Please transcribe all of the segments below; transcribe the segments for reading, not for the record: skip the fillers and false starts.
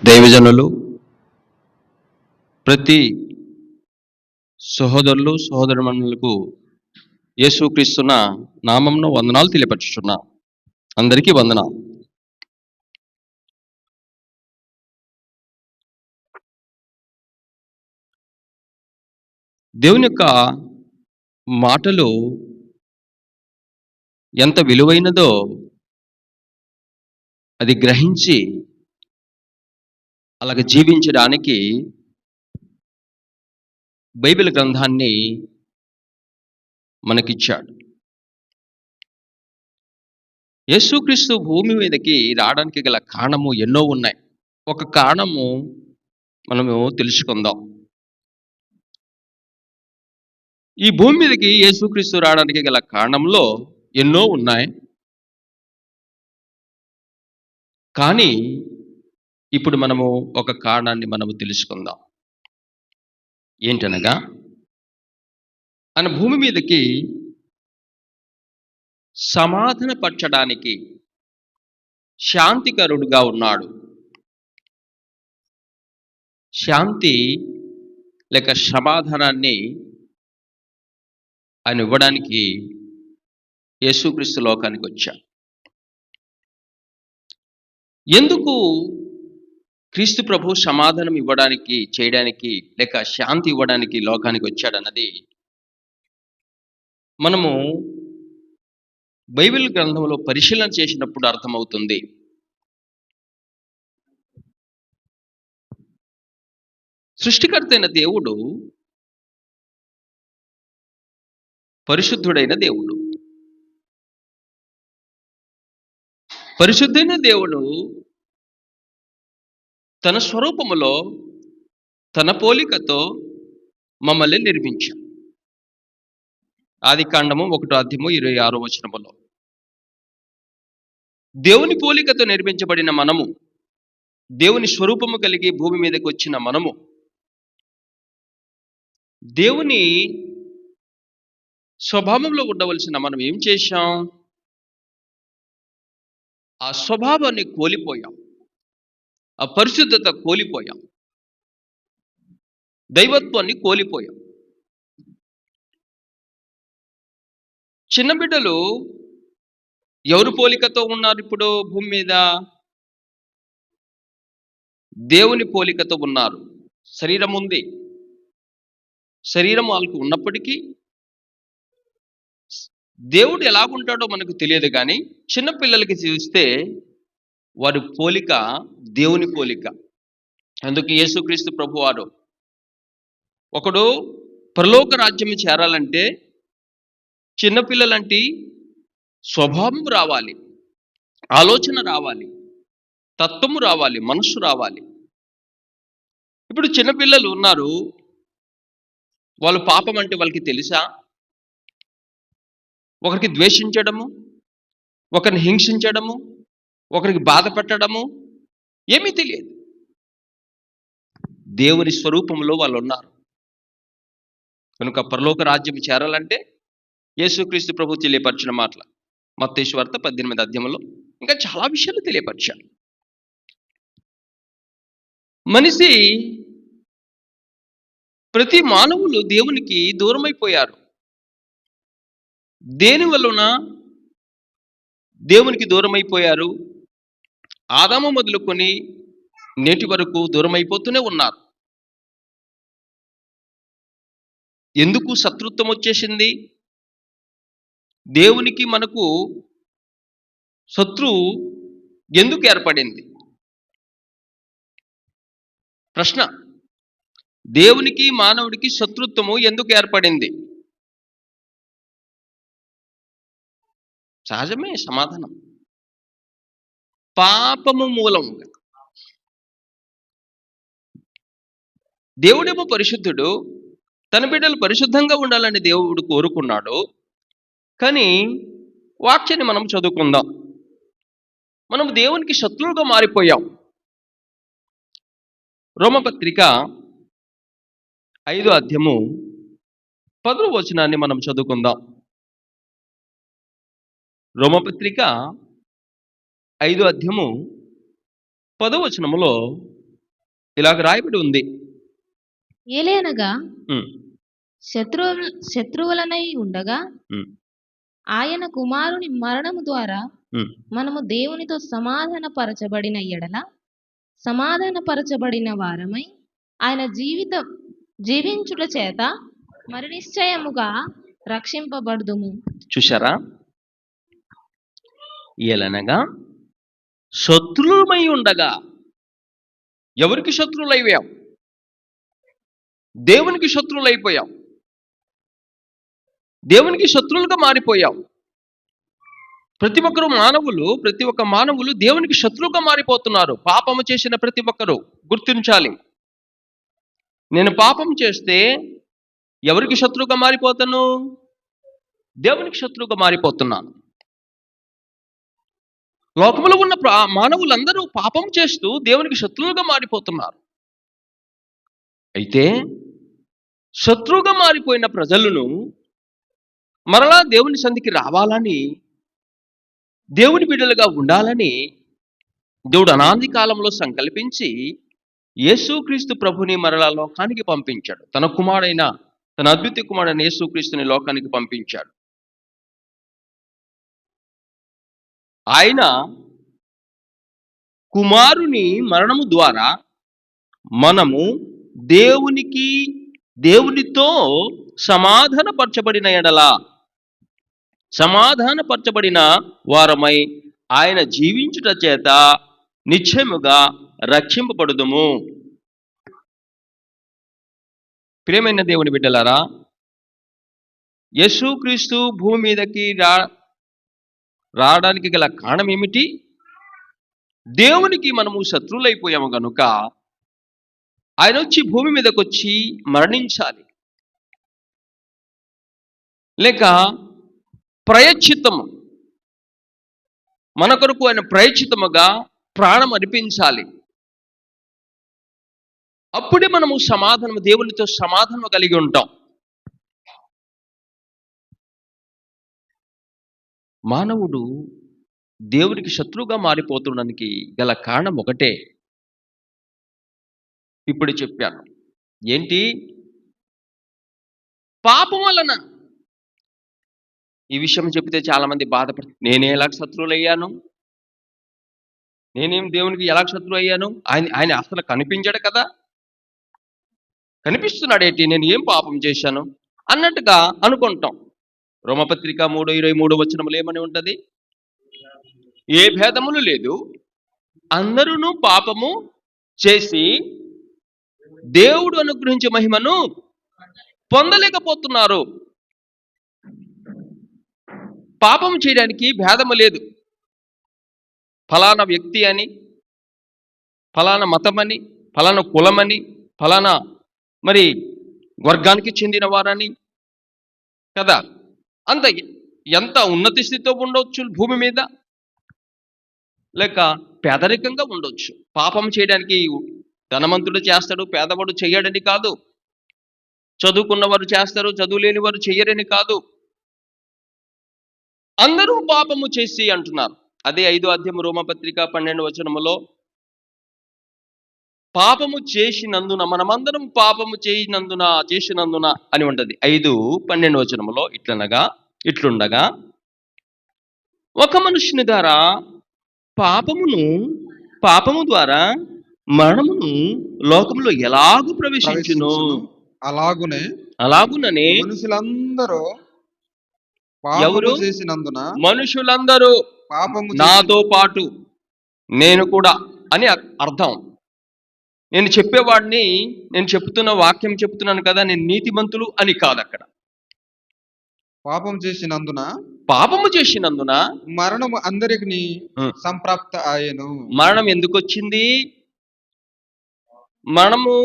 దైవజనులు, ప్రతి సహోదరులు సహోదరిమణులకు యేసుక్రీస్తున్న నామమున వందనాలు తెలియపరచుచున్నా. అందరికీ వందనాలు. దేవుని యొక్క మాటలు ఎంత విలువైనదో అది గ్రహించి అలాగ జీవించడానికి బైబిల్ గ్రంథాన్ని మనకిచ్చాడు. యేసుక్రీస్తు భూమి మీదకి రావడానికి గల కారణము ఎన్నో ఉన్నాయి. ఒక కారణము మనము తెలుసుకుందాం. ఈ భూమి మీదకి యేసుక్రీస్తు రావడానికి గల కారణంలో ఎన్నో ఉన్నాయి. కానీ ఇప్పుడు మనము ఒక కారణాన్ని మనము తెలుసుకుందాం. ఏంటనగా, ఆయన భూమి మీదకి సమాధానపరచడానికి శాంతికరుడుగా ఉన్నాడు. శాంతి లేక సమాధానాన్ని ఆయన ఇవ్వడానికి యేసుక్రీస్తు లోకానికి వచ్చాడు. ఎందుకు క్రీస్తు ప్రభు సమాధానం ఇవ్వడానికి, చేయడానికి లేక శాంతి ఇవ్వడానికి లోకానికి వచ్చాడన్నది మనము బైబిల్ గ్రంథంలో పరిశీలన చేసినప్పుడు అర్థమవుతుంది. సృష్టికర్త అయిన దేవుడు పరిశుద్ధుడైన దేవుడు. పరిశుద్ధైన దేవుడు తన స్వరూపములో తన పోలికతో మమ్మల్ని నిర్మించాడు. ఆదికాండము 1:26 దేవుని పోలికతో నిర్మించబడిన మనము, దేవుని స్వరూపము కలిగి భూమి మీదకి వచ్చిన మనము, దేవుని స్వభావంలో ఉండవలసిన మనం ఏం చేశాం? ఆ స్వభావాన్ని కోల్పోయాం, ఆ పరిశుద్ధత కోల్పోయాం, దైవత్వాన్ని కోల్పోయాం. చిన్న బిడ్డలు ఎవరు పోలికతో ఉన్నారు ఇప్పుడు భూమి మీద? దేవుని పోలికతో ఉన్నారు. శరీరం ఉంది, శరీరం వాళ్ళకు ఉన్నప్పటికీ దేవుడు ఎలాగుంటాడో మనకు తెలియదు. కానీ చిన్నపిల్లలకి చూస్తే వారి పోలిక దేవుని పోలిక. అందుకు యేసుక్రీస్తు ప్రభువారు ఒకడు పరలోక రాజ్యం చేరాలంటే చిన్నపిల్లలంటి స్వభావం రావాలి, ఆలోచన రావాలి, తత్వము రావాలి, మనస్సు రావాలి. ఇప్పుడు చిన్నపిల్లలు ఉన్నారు, వాళ్ళు పాపం అంటే వాళ్ళకి తెలుసా? ఒకరికి ద్వేషించడము, ఒకరిని హింసించడము, ఒకరికి బాధ పెట్టడము ఏమీ తెలియదు. దేవుని స్వరూపంలో వాళ్ళు ఉన్నారు కనుక పరలోక రాజ్యం చేరాలంటే యేసుక్రీస్తు ప్రభు తెలియపరిచిన మాటలు మత్తయి సువార్త 18 ఇంకా చాలా విషయాలు తెలియపరిచాడు. మనిషి, ప్రతి మానవులు దేవునికి దూరమైపోయారు. దేని వలన దేవునికి దూరమైపోయారు? ఆదాము మొదలుకొని నేటి వరకు దూరమైపోతూనే ఉన్నారు. ఎందుకు శత్రుత్వం వచ్చేసింది? దేవునికి మనకు శత్రువు ఎందుకు ఏర్పడింది? ప్రశ్న. దేవునికి మానవుడికి శత్రుత్వము ఎందుకు ఏర్పడింది? సహజమే సమాధానం. పాపము మూలముగా. దేవుడేమో పరిశుద్ధుడు, తన బిడ్డలు పరిశుద్ధంగా ఉండాలని దేవుడు కోరుకున్నాడు. కానీ వాక్యాన్ని మనం చదువుకుందాం. మనం దేవునికి శత్రువుగా మారిపోయాం. రోమపత్రిక 5:10 మనం చదువుకుందాం. రోమపత్రిక 5:10 ఇలాగ రాయబడి ఉంది. ఏలయనగా ఉమ్, శత్రువులనై ఉండగా ఉమ్, ఆయన కుమారుని మరణము ద్వారా ఉమ్. మనము దేవునితో సమాధానపరచబడిన ఎడల సమాధానపరచబడిన వారమై ఆయన జీవించుట చేత మరి నిశ్చయముగా రక్షింపబడుదుము. చూశారా? ఏలనగా శత్రువులమై ఉండగా, ఎవరికి శత్రువులైపోయాం? దేవునికి శత్రువులైపోయాం. దేవునికి శత్రువులుగా మారిపోయాం. ప్రతి ఒక్క మానవులు దేవునికి శత్రువుగా మారిపోతున్నారు. పాపము చేసిన ప్రతి ఒక్కరు గుర్తించాలి. నేను పాపం చేస్తే ఎవరికి శత్రువుగా మారిపోతాను? దేవునికి శత్రువుగా మారిపోతున్నాను. లోకములో ఉన్న మానవులందరూ పాపం చేస్తూ దేవునికి శత్రువులుగా మారిపోతున్నారు. అయితే శత్రువుగా మారిపోయిన ప్రజలను మరలా దేవుని సన్నిధికి రావాలని, దేవుని బిడ్డలుగా ఉండాలని దేవుడు అనాది కాలంలో సంకల్పించి యేసుక్రీస్తు ప్రభుని మరలా లోకానికి పంపించాడు. తన అద్వితీయ కుమారుడైన యేసుక్రీస్తుని లోకానికి పంపించాడు. ఆయన కుమారుని మరణము ద్వారా మనము దేవునితో సమాధానపరచబడిన వారమై ఆయన జీవించుట చేత నిశ్చయముగా రక్షింపబడుదుము. ప్రియమైన దేవుని బిడ్డలారా, యేసుక్రీస్తు భూమి మీదకి రావడానికి గల కారణం ఏమిటి? దేవునికి మనము శత్రువులైపోయాము గనుక ఆయన వచ్చి భూమి మీదకి వచ్చి మరణించాలి. లేక ప్రయశ్చిత్తము, మన కొరకు ఆయన ప్రయశ్చిత్తముగా ప్రాణం అర్పించాలి. అప్పుడే మనము దేవునితో సమాధానం కలిగి ఉంటాం. మానవుడు దేవునికి శత్రువుగా మారిపోతుండడానికి గల కారణం ఒకటే, ఇప్పుడు చెప్పాను. ఏంటి? పాపం వలన. ఈ విషయం చెప్తే చాలా మంది బాధపడుతుంది. నేనే ఎలా శత్రువులయ్యాను? నేనేం దేవునికి ఎలా శత్రువు అయ్యాను? ఆయన అసలు కనిపించాడు కదా, కనిపిస్తున్నాడేంటి? నేను ఏం పాపం చేశాను అన్నట్టుగా అనుకుంటాం. రోమపత్రిక 3:23 వచనములు ఏమని ఉంటది? ఏ భేదములు లేదు, అందరూ పాపము చేసి దేవుడు అనుగ్రహించే మహిమను పొందలేకపోతున్నారు. పాపం చేయడానికి భేదము లేదు. ఫలానా వ్యక్తి అని, ఫలానా మతమని, ఫలానా కులమని, ఫలానా మరి వర్గానికి చెందిన వారని కదా. ఎంత ఉన్నత స్థితితో ఉండొచ్చు భూమి మీద, లేక పేదరికంగా ఉండొచ్చు. పాపం చేయడానికి ధనవంతుడు చేస్తాడు, పేదవాడు చెయ్యడని కాదు. చదువుకున్నవారు చేస్తారు, చదువు లేని వారు చెయ్యరని కాదు. అందరూ పాపము చేసి అంటున్నారు. అదే 5వ అధ్యాయం రోమపత్రిక 12వ వచనములో, పాపము చేసినందున, మనమందరం పాపము చేసినందున అని ఉంటది. 5:12 వచనములో ఇట్లుండగా ఒక మనుషుని ద్వారా పాపము ద్వారా మరణమును లోకములో ఎలాగూ ప్రవేశించును, అలాగుననే మనుషులందరూ ఎవరు చేసినందున, మనుషులందరూ నాతో పాటు నేను కూడా అని అర్థం. నేను చెప్పేవాడిని, నేను చెప్తున్న వాక్యం చెప్తున్నాను కదా, నేను నీతిమంతులు అని కాదు. అక్కడ పాపము చేసినందున మరణము అందరికి సంప్రాప్త ఆయను. మరణం ఎందుకు వచ్చింది? మరణము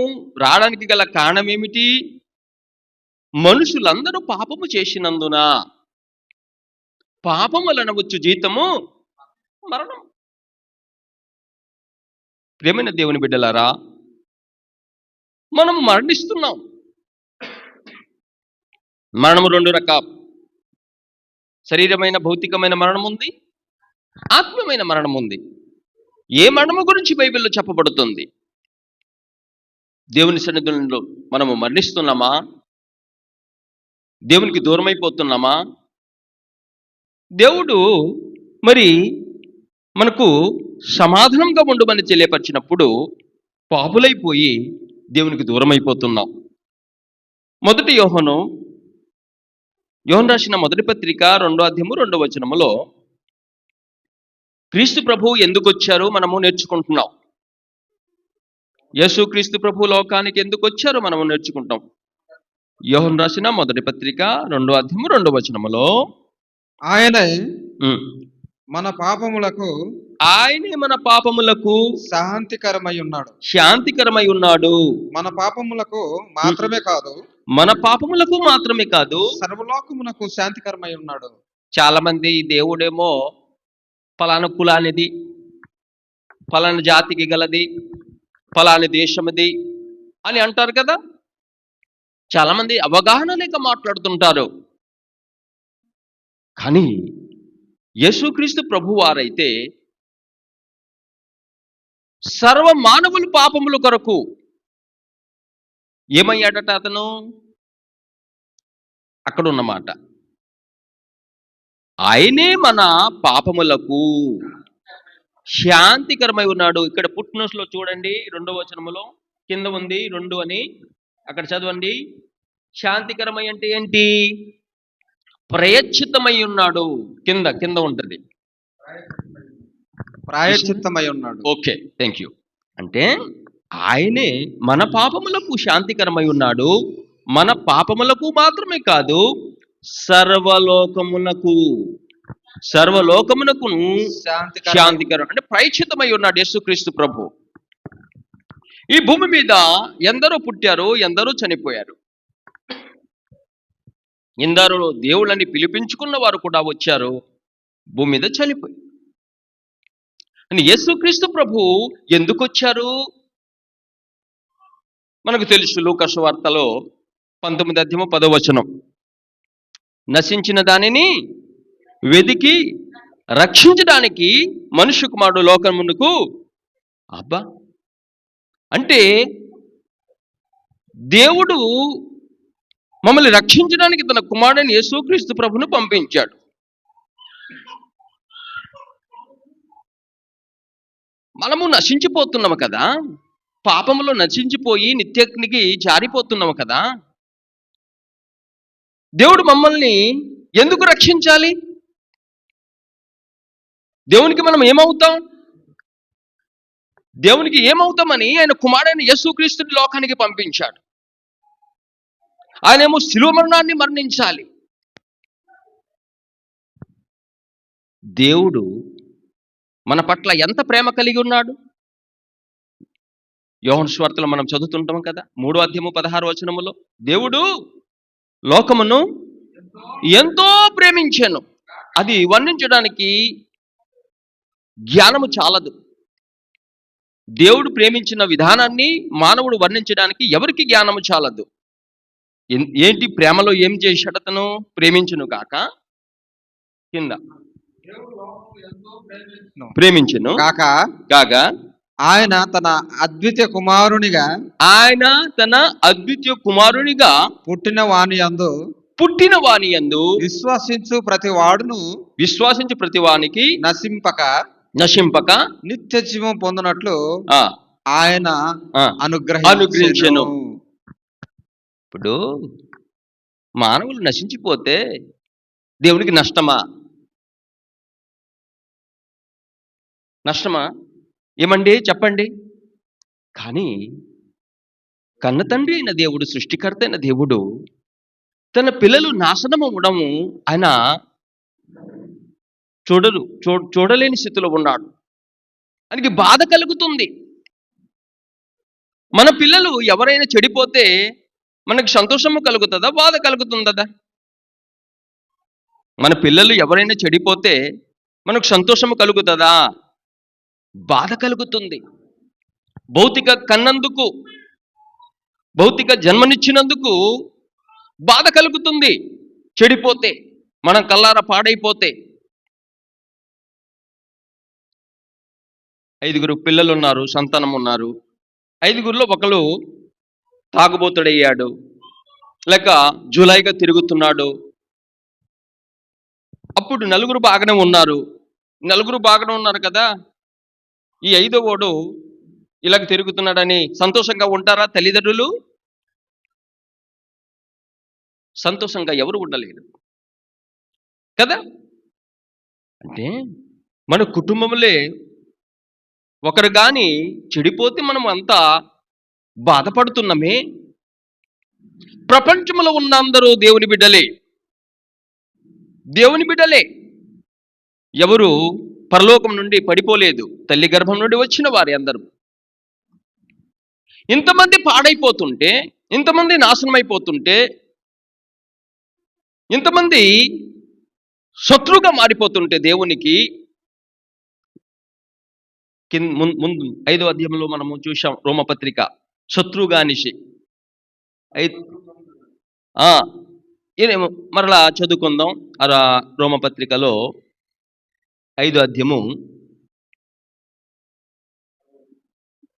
రావడానికి గల కారణం ఏమిటి? మనుషులందరూ పాపము చేసినందున. పాపం వలన వచ్చు జీతము మరణం. ప్రియమైన దేవుని బిడ్డలారా, మనము మరణిస్తున్నాం. మరణము 2 రకాలు. శరీరమైన భౌతికమైన మరణం ఉంది, ఆత్మీయమైన మరణం ఉంది. ఏ మరణము గురించి బైబిల్లో చెప్పబడుతుంది? దేవుని సన్నిధిలో మనము మరణిస్తున్నామా? దేవునికి దూరమైపోతున్నామా? దేవుడు మరి మనకు సమాధానంగా ఉండమని తెలియపరిచినప్పుడు పాపులైపోయి దేవునికి దూరమైపోతున్నాం. మొదటి యోహాను రాసిన మొదటి పత్రిక 2వ అధ్యాయము 2వ వచనములో క్రీస్తు ప్రభువు ఎందుకు వచ్చారో మనము నేర్చుకుంటున్నాం. యేసు క్రీస్తు ప్రభు లోకానికి ఎందుకు వచ్చారో మనము నేర్చుకుంటాం. యోహాను రాసిన మొదటి పత్రిక 2వ అధ్యాయము 2వ వచనములో ఆయనే ఉమ్, మన పాపములకు ఆయనే మన పాపములకు శాంతికరమై ఉన్నాడు. శాంతికరమై ఉన్నాడు. మన పాపములకు మాత్రమే కాదు, మన పాపములకు మాత్రమే కాదు, సర్వలోకమునకు శాంతికరమై ఉన్నాడు. చాలా మంది దేవుడేమో ఫలానా కులానిది, ఫలానా జాతికి గలది, ఫలాని దేశముది అని అంటారు కదా. చాలా మంది అవగాహన లేక మాట్లాడుతుంటారు. కానీ యేసుక్రీస్తు ప్రభువారైతే సర్వ మానవుల పాపముల కొరకు ఏమయ్యాడట అతను? అక్కడ ఉన్నమాట, ఆయనే మన పాపములకు శాంతికరమై ఉన్నాడు. ఇక్కడ పుట్టినోస్లో చూడండి 2వ వచనములో కింద ఉంది 2 అని, అక్కడ చదవండి. శాంతికరమై అంటే ఏంటి? ప్రయశ్చిత్తమై ఉన్నాడు. కింద ఉంటుంది. ప్రాయశ్చిత్తమై ఉన్నాడు. Okay, thank you. అంటే ఆయనే మన పాపములకు శాంతికరమై ఉన్నాడు. మన పాపములకు మాత్రమే కాదు, సర్వలోకమునకు శాంతికరం అంటే ప్రాయశ్చిత్తమై ఉన్నాడు యేసుక్రీస్తు ప్రభు. ఈ భూమి మీద ఎందరో పుట్టారు, ఎందరో చనిపోయారు. ఎందరో దేవుళ్ళని పిలిపించుకున్న వారు కూడా వచ్చారు, భూమి మీద చనిపోయారు. అని యేసుక్రీస్తు ప్రభు ఎందుకు వచ్చారు? మనకు తెలుసు. లూకా సువార్తలో 19వ అధ్యాయము 10వ వచనం, నశించిన దానిని వెదికి రక్షించడానికి మనుష్య కుమారుడు లోకమునకు అబ్బా అంటే దేవుడు మమ్మల్ని రక్షించడానికి తన కుమారుడైన యేసుక్రీస్తు ప్రభును పంపించాడు. మనము నశించిపోతున్నాము కదా, పాపములో నశించిపోయి నిత్యాగ్నికి జారిపోతున్నాము కదా. దేవుడు మమ్మల్ని ఎందుకు రక్షించాలి? దేవునికి మనం ఏమవుతాం? దేవునికి ఏమవుతామని ఆయన కుమారుడైన యేసుక్రీస్తుని లోకానికి పంపించాడు. ఆయనేమో శిలువ మరణాన్ని మరణించాలి. దేవుడు మన పట్ల ఎంత ప్రేమ కలిగి ఉన్నాడు? యోహాను సువార్తలో మనం చదువుతుంటాం కదా, 3వ అధ్యాయము 16వ వచనములో, దేవుడు లోకమును ఎంతో ప్రేమించెను. అది వర్ణించడానికి జ్ఞానము చాలదు. దేవుడు ప్రేమించిన విధానాన్ని మానవుడు వర్ణించడానికి ఎవరికి జ్ఞానము చాలదు. ఏంటి ప్రేమలో ఏం చేశాడు అతను? ప్రేమించును కాక కింద ప్రేమించును కాక ఆయన తన అద్వితీయ కుమారునిగా పుట్టిన వాని యందు విశ్వసించు ప్రతి వానికి నశింపక నిత్య జీవం పొందినట్లు ఆయన అనుగ్రహించెను. ఇప్పుడు మానవులు నశించిపోతే దేవునికి నష్టమా? ఏమండి చెప్పండి. కానీ కన్న తండ్రి అయిన దేవుడు, సృష్టికర్త అయిన దేవుడు తన పిల్లలు నాశనం అవ్వడము ఆయన చూడలేని స్థితిలో ఉన్నాడు. ఆయనకి బాధ కలుగుతుంది. మన పిల్లలు ఎవరైనా చెడిపోతే మనకు సంతోషము కలుగుతుందా, బాధ కలుగుతుందా? మన పిల్లలు ఎవరైనా చెడిపోతే మనకు సంతోషము కలుగుతుందా, బాధ కలుగుతుంది. భౌతిక జన్మనిచ్చినందుకు బాధ కలుగుతుంది. చెడిపోతే, మనం కల్లారా పాడైపోతే. 5 పిల్లలు ఉన్నారు, సంతానం ఉన్నారు. 5లో ఒకరు తాగుబోతుడయ్యాడు, లేక జూలైగా తిరుగుతున్నాడు. అప్పుడు నలుగురు బాగానే ఉన్నారు కదా. ఈ ఐదోవాడు ఇలాగ తిరుగుతున్నాడని సంతోషంగా ఉంటారా తల్లిదండ్రులు? సంతోషంగా ఎవరు ఉండలేరు కదా. అంటే మన కుటుంబంలో ఒకరు కానీ చెడిపోతే మనం అంతా బాధపడుతున్నామే. ప్రపంచంలో ఉన్న అందరూ దేవుని బిడ్డలే. ఎవరు పరలోకం నుండి పడిపోలేదు, తల్లి గర్భం నుండి వచ్చిన వారి అందరూ. ఇంతమంది పాడైపోతుంటే, ఇంతమంది నాశనం అయిపోతుంటే, ఇంతమంది శత్రువుగా మారిపోతుంటే దేవునికి, ముందు 5వ అధ్యాయంలో మనము చూసాం రోమపత్రిక శత్రువుగా అనేసి. మరలా చదువుకుందాం రోమపత్రికలో 5వ అధ్యాయము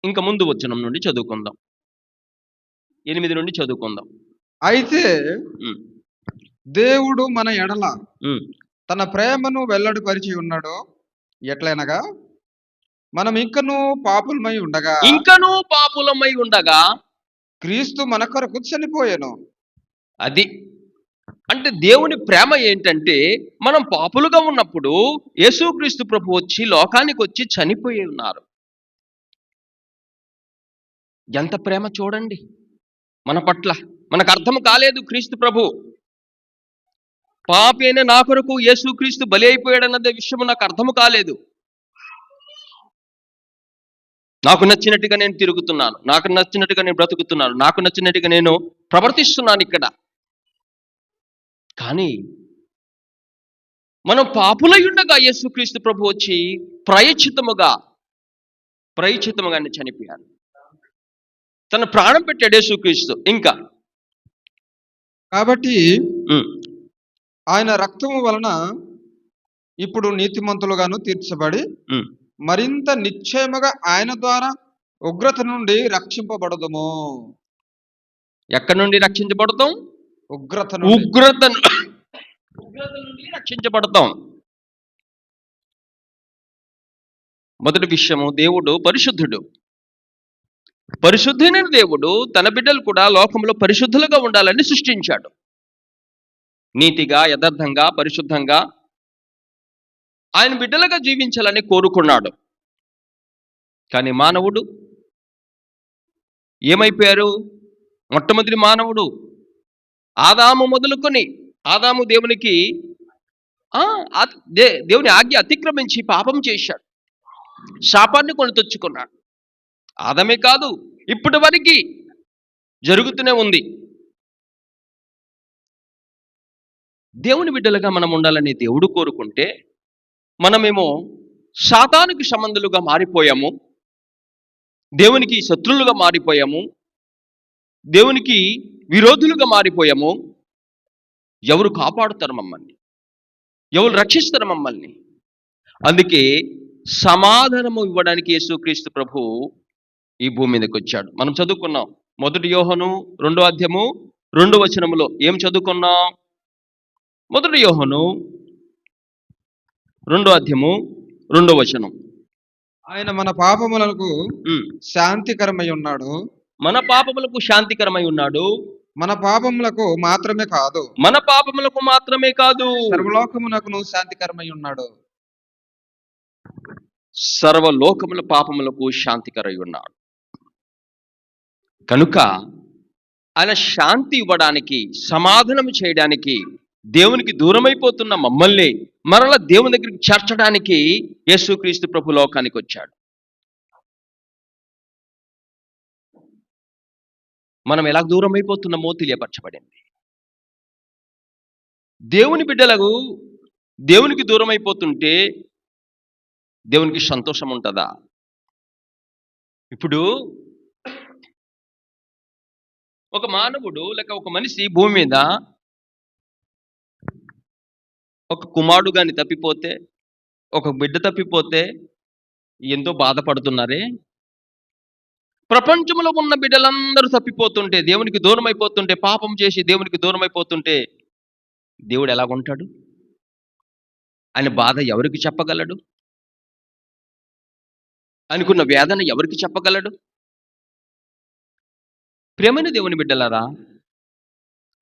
ఇంకా ముందు వచనం నుండి చదువుకుందాం, 8 నుండి చదువుకుందాం. అయితే దేవుడు మన ఎడల తన ప్రేమను వెల్లడిపరిచి ఉన్నాడు. ఎట్లనగా మనం ఇంకనూ పాపులమై ఉండగా క్రీస్తు మన కొరకు చనిపోయాను. అది అంటే దేవుని ప్రేమ ఏంటంటే, మనం పాపులుగా ఉన్నప్పుడు యేసుక్రీస్తు ప్రభు వచ్చి లోకానికి వచ్చి చనిపోయి ఉన్నారు. ఎంత ప్రేమ చూడండి మన పట్ల. మనకు అర్థం కాలేదు క్రీస్తు ప్రభు పాపి అయిన నా కొరకు యేసుక్రీస్తు బలి అయిపోయాడన్నదే విషయం నాకు అర్థం కాలేదు. నాకు నచ్చినట్టుగా నేను తిరుగుతున్నాను, నాకు నచ్చినట్టుగా నేను బ్రతుకుతున్నాను, నాకు నచ్చినట్టుగా నేను ప్రవర్తిస్తున్నాను ఇక్కడ. కానీ మనం పాపులై ఉండగా యేసుక్రీస్తు ప్రభు వచ్చి ప్రాయశ్చిత్తముగా చనిపోయాడు. తన ప్రాణం పెట్టాడు యేసుక్రీస్తు. ఇంకా కాబట్టి ఆయన రక్తము వలన ఇప్పుడు నీతిమంతులుగాను తీర్చబడి మరింత నిశ్చయముగా ఆయన ద్వారా ఉగ్రత నుండి రక్షింపబడదుము. ఎక్కడి నుండి రక్షించబడతాం? ఉగ్రత నుండి రక్షించబడతాం. మొదటి విషయము, దేవుడు పరిశుద్ధుడైన దేవుడు తన బిడ్డలు కూడా లోకంలో పరిశుద్ధులుగా ఉండాలని సృష్టించాడు. నీతిగా, యథార్థంగా, పరిశుద్ధంగా ఆయన బిడ్డలుగా జీవించాలని కోరుకున్నాడు. కానీ మానవుడు ఏమైపోయారు? మొట్టమొదటి మానవుడు ఆదాము మొదలుకొని, ఆదాము దేవునికి దేవుని ఆజ్ఞ అతిక్రమించి పాపం చేశాడు, శాపాన్ని కొని తెచ్చుకున్నాడు. ఆదమే కాదు, ఇప్పటి వరకు జరుగుతూనే ఉంది. దేవుని బిడ్డలుగా మనం ఉండాలని దేవుడు కోరుకుంటే మనమేమో సాతానుకి సంబంధులుగా మారిపోయాము, దేవునికి శత్రువులుగా మారిపోయాము, దేవునికి విరోధులుగా మారిపోయాము. ఎవరు కాపాడుతారు మమ్మల్ని? ఎవరు రక్షిస్తారు మమ్మల్ని? అందుకే సమాధానము ఇవ్వడానికి యేసుక్రీస్తు ప్రభు ఈ భూమి మీదకి వచ్చాడు. మనం చదువుకున్నాం 1 యోహాను 2వ అధ్యాయము 2వ వచనములో ఏం చదువుకున్నాం? 1 యోహాను 2వ అధ్యాయము 2వ వచనం. ఆయన మన పాపములకు శాంతికరమై ఉన్నాడు. మన పాపములకు శాంతికరమై ఉన్నాడు. మన పాపములకు మాత్రమే కాదు, సర్వలోకమునకును శాంతికరమై ఉన్నాడు. సర్వలోకముల పాపములకు శాంతికరై ఉన్నాడు. కనుక ఆయన శాంతి ఇవ్వడానికి, సమాధానం చేయడానికి, దేవునికి దూరమైపోతున్న మమ్మల్ని మరలా దేవుని దగ్గరికి చేర్చడానికి యేసుక్రీస్తు ప్రభు లోకానికి వచ్చాడు. మనం ఎలా దూరం అయిపోతున్నామో తెలియపరచబడింది. దేవుని బిడ్డలకు దేవునికి దూరం అయిపోతుంటే దేవునికి సంతోషం ఉంటుందా? ఇప్పుడు ఒక మానవుడు లేక ఒక మనిషి భూమి మీద ఒక కుమారుడు గాని తప్పిపోతే, ఒక బిడ్డ తప్పిపోతే ఎంతో బాధపడుతున్నారే. ప్రపంచంలో ఉన్న బిడ్డలందరూ తప్పిపోతుంటే, దేవునికి దూరం అయిపోతుంటే, పాపం చేసి దేవునికి దూరం అయిపోతుంటే దేవుడు ఎలాగుంటాడు? ఆయన బాధ ఎవరికి చెప్పగలడు? అనుకున్న వేదన ఎవరికి చెప్పగలడు? ప్రియమైన దేవుని బిడ్డలారా,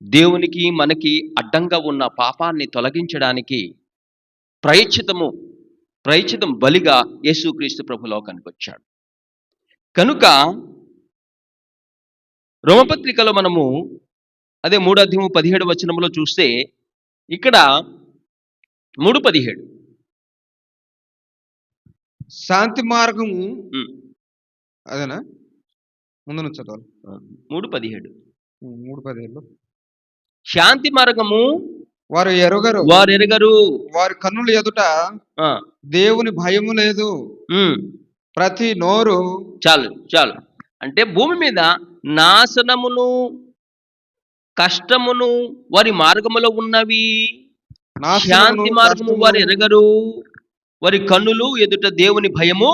దేవునికి మనకి అడ్డంగా ఉన్న పాపాన్ని తొలగించడానికి ప్రయచితం బలిగా యేసుక్రీస్తు ప్రభు లోకానికి వచ్చాడు. కనుక రోమపత్రికలో మనము అదే 3:17 చూస్తే ఇక్కడ 3:17 శాంతి మార్గము అదేనా ముందు నుంచి చదవాలి. 3:17 3:17 శాంతి మార్గము వారు ఎరుగరు, వారి కన్నుల ఎదుట ఆ, దేవుని భయము లేదు. ఉమ్, ప్రతి నోరు చాలు అంటే భూమి మీద నాశనమును కష్టమును వారి మార్గములో ఉన్నవి, నాశనమును, శాంతి మార్గము కష్టమును, వారు ఎరగరు, వారి కన్నులు ఎదుట దేవుని భయము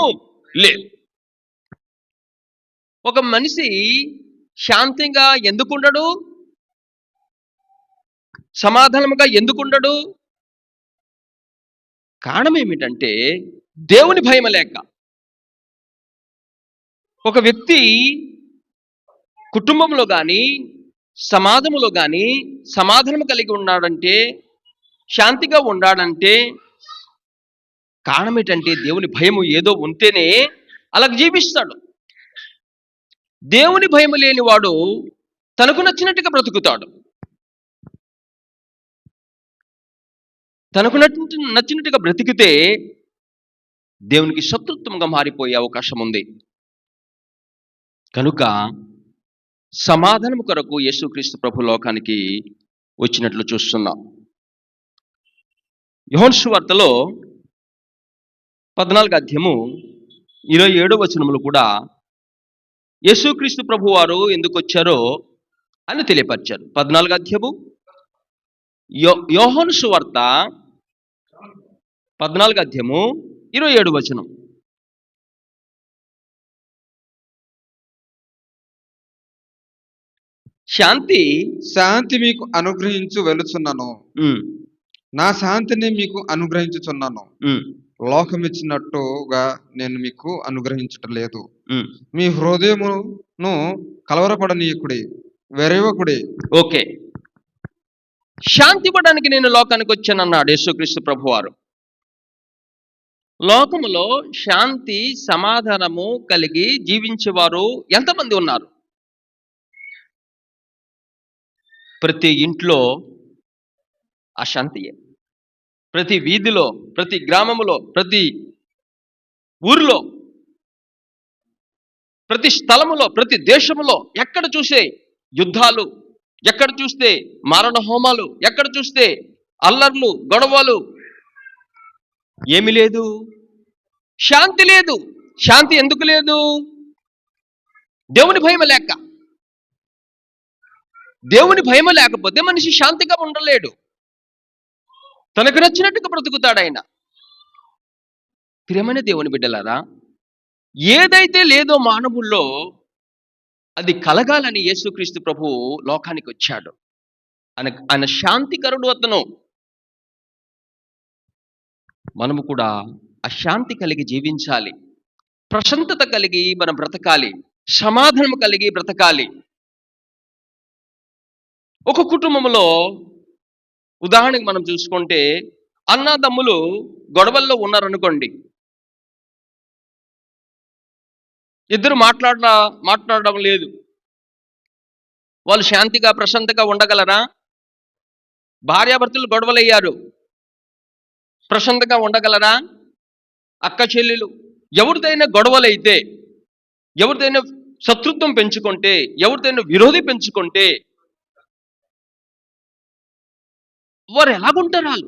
లేదు. ఒక మనిషి శాంతంగా ఎందుకుండడు? సమాధానముగా ఎందుకుండడు? కారణం ఏమిటంటే దేవుని భయం లేక. ఒక వ్యక్తి కుటుంబంలో కానీ సమాజంలో కానీ సమాధానం కలిగి ఉన్నాడంటే, శాంతిగా ఉన్నాడంటే కారణం ఏంటంటే దేవుని భయము ఏదో ఉంటేనే అలా జీవిస్తాడు. దేవుని భయము లేనివాడు తనకు నచ్చినట్టుగా బ్రతుకుతాడు. తనకు నచ్చినట్టుగా బ్రతికితే దేవునికి శత్రుత్వంగా మారిపోయే అవకాశం ఉంది. కనుక సమాధానం కొరకు యేసుక్రీస్తు ప్రభు లోకానికి వచ్చినట్లు చూస్తున్నాం. యోహాను సువార్తలో 14:27 కూడా యేసుక్రీస్తు ప్రభు వారు ఎందుకు వచ్చారో అని తెలియపరిచారు. 14 యోహాను సువార్త 14:27 శాంతి మీకు అనుగ్రహించు వెలుచున్నాను, నా శాంతిని మీకు అనుగ్రహించుచున్నాను. లోకం ఇచ్చినట్టుగా నేను మీకు అనుగ్రహించటం లేదు. మీ హృదయమును కలవరపడనీయకుడి, వెరవకుడి. ఓకే, శాంతి ఇవ్వడానికి నేను లోకానికి వచ్చానన్నాడు యేసుక్రీస్తు ప్రభువారు. లోకములో శాంతి సమాధానము కలిగి జీవించేవారు ఎంతమంది ఉన్నారు? ప్రతి ఇంట్లో అశాంతియే. ప్రతి వీధిలో, ప్రతి గ్రామములో, ప్రతి ఊరిలో, ప్రతి స్థలములో, ప్రతి దేశములో ఎక్కడ చూసే యుద్ధాలు, ఎక్కడ చూస్తే మారణ హోమాలు, ఎక్కడ చూస్తే అల్లర్లు, గొడవలు. ఏమి లేదు, శాంతి లేదు. శాంతి ఎందుకు లేదు? దేవుని భయం లేక. దేవుని భయం లేకపోతే మనిషి శాంతిగా ఉండలేడు. తనకు నచ్చినట్టుగా బ్రతుకుతాడు ఆయన. ప్రియమైన దేవుని బిడ్డలారా, ఏదైతే లేదో మానవుల్లో అది కలగాలని యేసుక్రీస్తు ప్రభు లోకానికి వచ్చాడు. ఆయన శాంతికరుడు అతను. మనము కూడా అశాంతి కలిగి జీవించాలి, ప్రశాంతత కలిగి మనం బ్రతకాలి, సమాధానం కలిగి బ్రతకాలి. ఒక కుటుంబంలో ఉదాహరణకు మనం చూసుకుంటే అన్నదమ్ములు గొడవల్లో ఉన్నారనుకోండి, ఇద్దరు మాట్లాడడం లేదు. వాళ్ళు శాంతిగా ప్రశాంతంగా ఉండగలరా? భార్యాభర్తలు గొడవలయ్యారు, ప్రశాంతంగా ఉండగలరా? అక్క చెల్లెలు ఎవరిదైనా గొడవలైతే, ఎవరిదైనా శత్రుత్వం పెంచుకుంటే, ఎవరిదైనా విరోధి పెంచుకుంటే వారు ఎలాగుంటారు? వాళ్ళు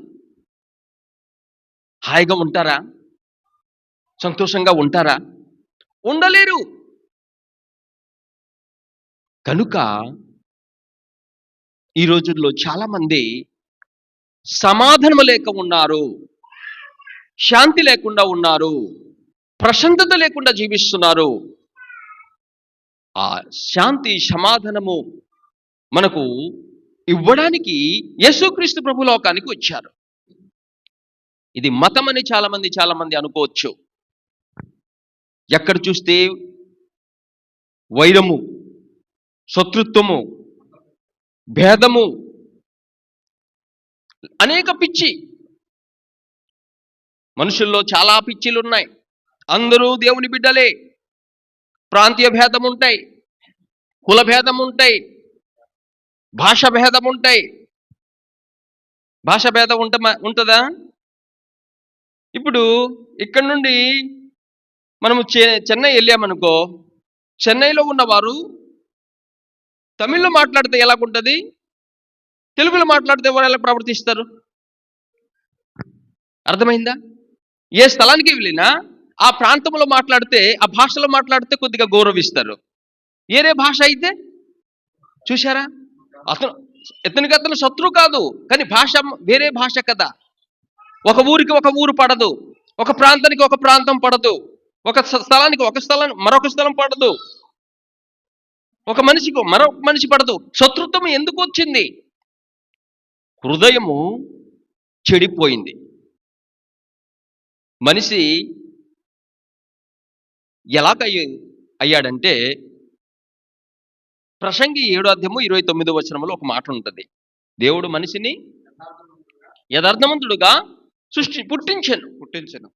హాయిగా ఉంటారా? సంతోషంగా ఉంటారా? ఉండలేరు. కనుక ఈ రోజుల్లో చాలా మంది సమాధానం లేక ఉన్నారు, శాంతి లేకుండా ఉన్నారు, ప్రశాంతత లేకుండా జీవిస్తున్నారు. ఆ శాంతి సమాధానము మనకు ఇవ్వడానికి యేసుక్రీస్తు ప్రభు లోకానికి వచ్చారు. ఇది మతం అని చాలా మంది అనుకోవచ్చు. ఎక్కడ చూస్తే వైరము, శత్రుత్వము, భేదము, అనేక పిచ్చి, మనుషుల్లో చాలా పిచ్చిలు ఉన్నాయి. అందరూ దేవుని బిడ్డలే. ప్రాంతీయ భేదం ఉంటాయి, కుల భేదం ఉంటాయి, భాష భేదం ఉంటాయి. భాష భేదం ఉంటుందా? ఇప్పుడు ఇక్కడ నుండి మనము చెన్నై వెళ్ళామనుకో, చెన్నైలో ఉన్నవారు తమిళ్లో మాట్లాడితే ఎలాగుంటుంది, తెలుగులో మాట్లాడితే వారు ఎలా ప్రవర్తిస్తారు? అర్థమైందా? ఏ స్థలానికి వెళ్ళినా ఆ ప్రాంతంలో మాట్లాడితే, ఆ భాషలో మాట్లాడితే కొద్దిగా గౌరవిస్తారు. వేరే భాష అయితే చూశారా, అతను శత్రువు కాదు, కానీ భాష వేరే భాష కదా. ఒక ఊరికి ఒక ఊరు పడదు, ఒక ప్రాంతానికి ఒక ప్రాంతం పడదు, ఒక స్థలానికి ఒక స్థలం మరొక స్థలం పడదు, ఒక మనిషికి మరొక మనిషి పడదు. శత్రుత్వం ఎందుకు వచ్చింది? హృదయము చెడిపోయింది. మనిషి ఎలాగ అయ్యాడంటే, ప్రసంగి 7:29 ఒక మాట ఉంటుంది. దేవుడు మనిషిని యథార్థవంతుడుగా పుట్టించను,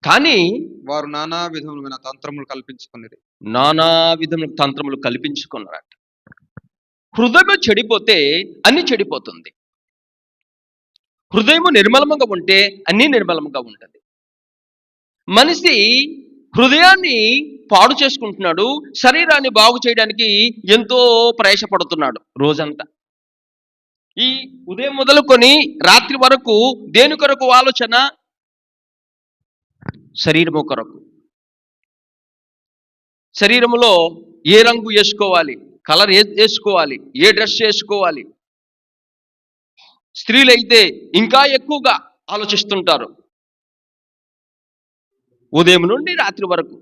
కానీ వారు నానా విధములైన తంత్రములు కల్పించుకున్నారట. హృదయం చెడిపోతే అన్ని చెడిపోతుంది. హృదయం నిర్మలంగా ఉంటే అన్ని నిర్మలంగా ఉంటుంది. మనిషి హృదయాన్ని పాడు చేసుకుంటున్నాడు, శరీరాన్ని బాగు చేయడానికి ఎంతో ప్రయాసపడుతున్నాడు రోజంతా. ఈ ఉదయం మొదలుకొని రాత్రి వరకు దేని కొరకు ఆలోచన? శరీరము కొరకు. శరీరములో ఏ రంగు వేసుకోవాలి, కలర్ వేసుకోవాలి, ఏ డ్రెస్ వేసుకోవాలి. స్త్రీలైతే ఇంకా ఎక్కువగా ఆలోచిస్తుంటారు ఉదయం నుండి రాత్రి వరకు.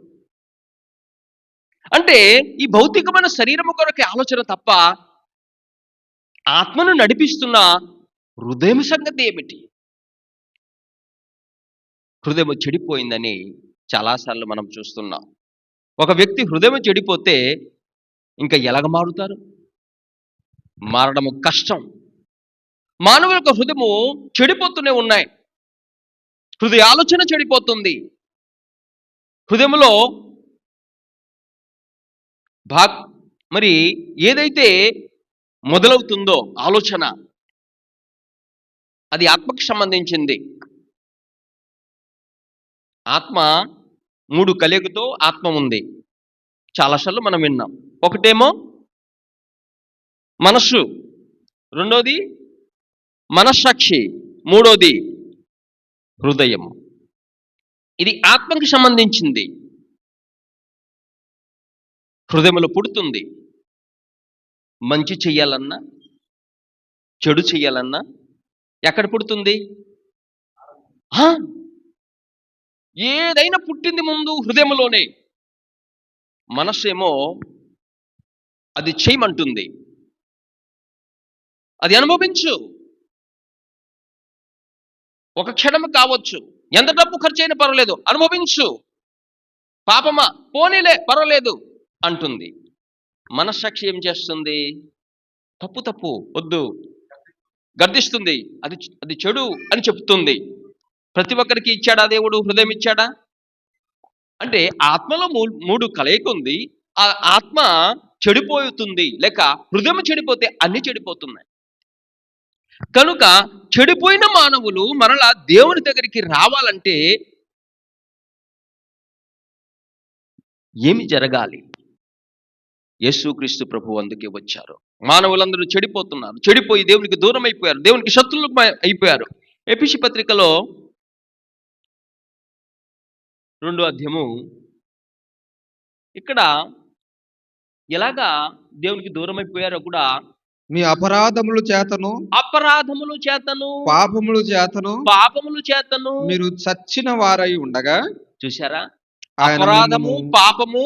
అంటే ఈ భౌతికమైన శరీరము కొరకే ఆలోచన తప్ప ఆత్మను నడిపిస్తున్న హృదయం సంగతి ఏమిటి? హృదయం చెడిపోయిందని చాలాసార్లు మనం చూస్తున్నాం. ఒక వ్యక్తి హృదయం చెడిపోతే ఇంకా ఎలాగ మారుతారు? మారడము కష్టం. మానవుల యొక్క హృదయము చెడిపోతూనే ఉన్నాయి. హృదయ ఆలోచన చెడిపోతుంది. హృదయంలో మరి ఏదైతే మొదలవుతుందో ఆలోచన, అది ఆత్మకు సంబంధించింది. ఆత్మ 3 కలయికతో ఆత్మ ఉంది. చాలాసార్లు మనం విన్నాం. ఒకటేమో మనస్సు, రెండోది మనస్సాక్షి, మూడోది హృదయం. ఇది ఆత్మకి సంబంధించింది. హృదయంలో పుడుతుంది. మంచి చెయ్యాలన్నా చెడు చెయ్యాలన్నా ఎక్కడ పుడుతుంది? ఏదైనా పుట్టింది ముందు హృదయంలోనే. మనస్సు ఏమో అది చేయమంటుంది, అది అనుభవించు. ఒక క్షణం కావచ్చు, ఎంత డబ్బు ఖర్చు అయినా పర్వాలేదు, అనుభవించు. పాపమా, పోనీలే పర్వాలేదు అంటుంది. మనస్సాక్షి ఏం చేస్తుంది? తప్పు వద్దు, గర్దిస్తుంది. అది చెడు అని చెప్తుంది. ప్రతి ఒక్కరికి ఇచ్చాడా దేవుడు? హృదయం ఇచ్చాడా? అంటే ఆత్మలో 3 కలయిక ఉంది. ఆ ఆత్మ చెడిపోతుంది, లేక హృదయం చెడిపోతే అన్ని చెడిపోతున్నాయి. కనుక చెడిపోయిన మానవులు మరలా దేవుని దగ్గరికి రావాలంటే ఏమి జరగాలి? యేసుక్రీస్తు ప్రభు అందుకే వచ్చారు. మానవులందరూ చెడిపోతున్నారు, చెడిపోయి దేవునికి దూరం అయిపోయారు, దేవునికి శత్రువులు అయిపోయారు. ఎఫెసీ పత్రికలో 2వ అధ్యాయము ఇక్కడ ఎలాగా దేవునికి దూరం అయిపోయారో కూడా, మీ అపరాధముల చేతను పాపములు చేతను మీరు చచ్చిన వారై ఉండగా. చూశారా? అపరాధము, పాపము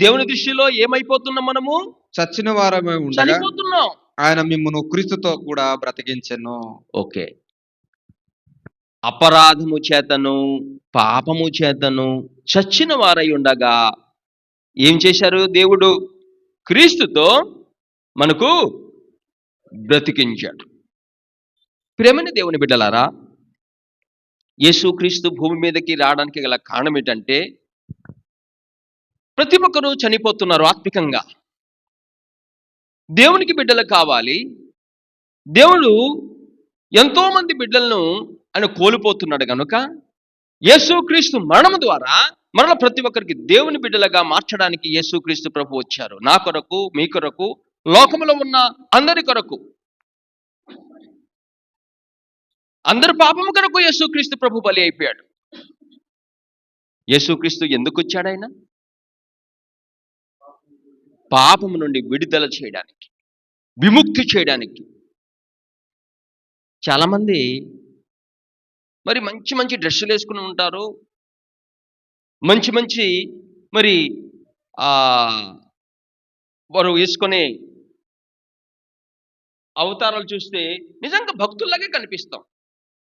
దేవుని దృష్టిలో ఏమైపోతున్నాం మనము? చచ్చిన వారమై ఉండగా చనిపోతున్నాం. ఆయన మిమ్మును క్రీస్తుతో కూడా బ్రతికించెను. ఓకే. అపరాధము చేతను పాపము చేతను చచ్చిన వారై ఉండగా ఏం చేశారు దేవుడు? క్రీస్తుతో మనకు బ్రతికించాడు. ప్రేమని దేవుని బిడ్డలారా, యేసుక్రీస్తు భూమి మీదకి రావడానికి గల కారణం ఏంటంటే, ప్రతి ఒక్కరూ చనిపోతున్నారు ఆత్మికంగా. దేవునికి బిడ్డలు కావాలి. దేవుడు ఎంతో మంది బిడ్డలను ఆయన కోల్పోతున్నాడు గనుక యేసుక్రీస్తు మరణం ద్వారా మరల ప్రతి ఒక్కరికి దేవుని బిడ్డలుగా మార్చడానికి యేసుక్రీస్తు ప్రభు వచ్చారు. నా కొరకు, మీ కొరకు, లోకములో ఉన్న అందరి కొరకు, అందరి పాపము కొరకు యేసుక్రీస్తు ప్రభు బలి అయిపోయాడు. యేసుక్రీస్తు ఎందుకు వచ్చాడు? ఆయన పాపము నుండి విడుదల చేయడానికి, విముక్తి చేయడానికి. చాలామంది మరి మంచి మంచి డ్రెస్సులు వేసుకుని ఉంటారు, మంచి మంచి మరి వారు వేసుకునే అవతారాలు చూస్తే నిజంగా భక్తుల్లాగే కనిపిస్తాం.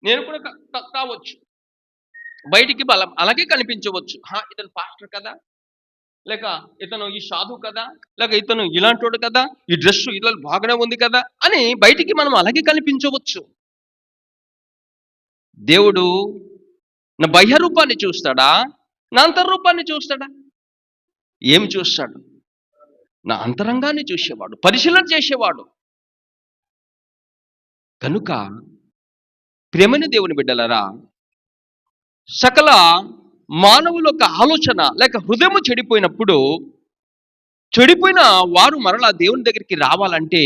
నేను కూడా కావచ్చు, బయటికి అలాగే కనిపించవచ్చు. ఇతను పాస్టర్ కదా, లేక ఇతను ఈ సాధు కదా, లేక ఇతను ఇలాంటోడు కదా, ఈ డ్రెస్సు ఇలా బాగానే ఉంది కదా అని బయటికి మనం అలాగే కనిపించవచ్చు. దేవుడు నా బాహ్య రూపాన్ని చూస్తాడా, నా అంతర్రూపాన్ని చూస్తాడా? ఏం చూస్తాడు? నా అంతరంగాన్ని చూసేవాడు, పరిశీలన చేసేవాడు. కనుక ప్రేమని దేవుని బిడ్డలారా, సకల మానవుల యొక్క ఆలోచన లేక హృదయము చెడిపోయినప్పుడు, చెడిపోయిన వారు మరలా దేవుని దగ్గరికి రావాలంటే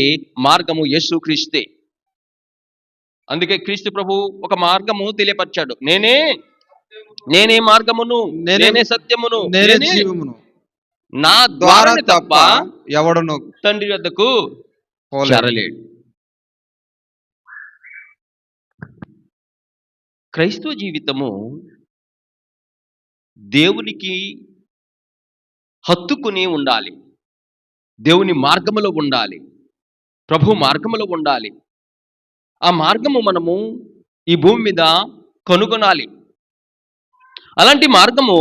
మార్గము యేసుక్రీస్తే. అందుకే క్రీస్తు ప్రభు ఒక మార్గము తెలియపరిచాడు. నేనే మార్గమును, నేనే సత్యమును, నేనే జీవమును, నా ద్వారా తప్ప ఎవడును తండ్రి వద్దకు చేరలేడు. క్రైస్తవ జీవితము దేవునికి హత్తుకుని ఉండాలి, దేవుని మార్గములో ఉండాలి, ప్రభు మార్గములో ఉండాలి. ఆ మార్గము మనము ఈ భూమి మీద కనుగొనాలి. అలాంటి మార్గము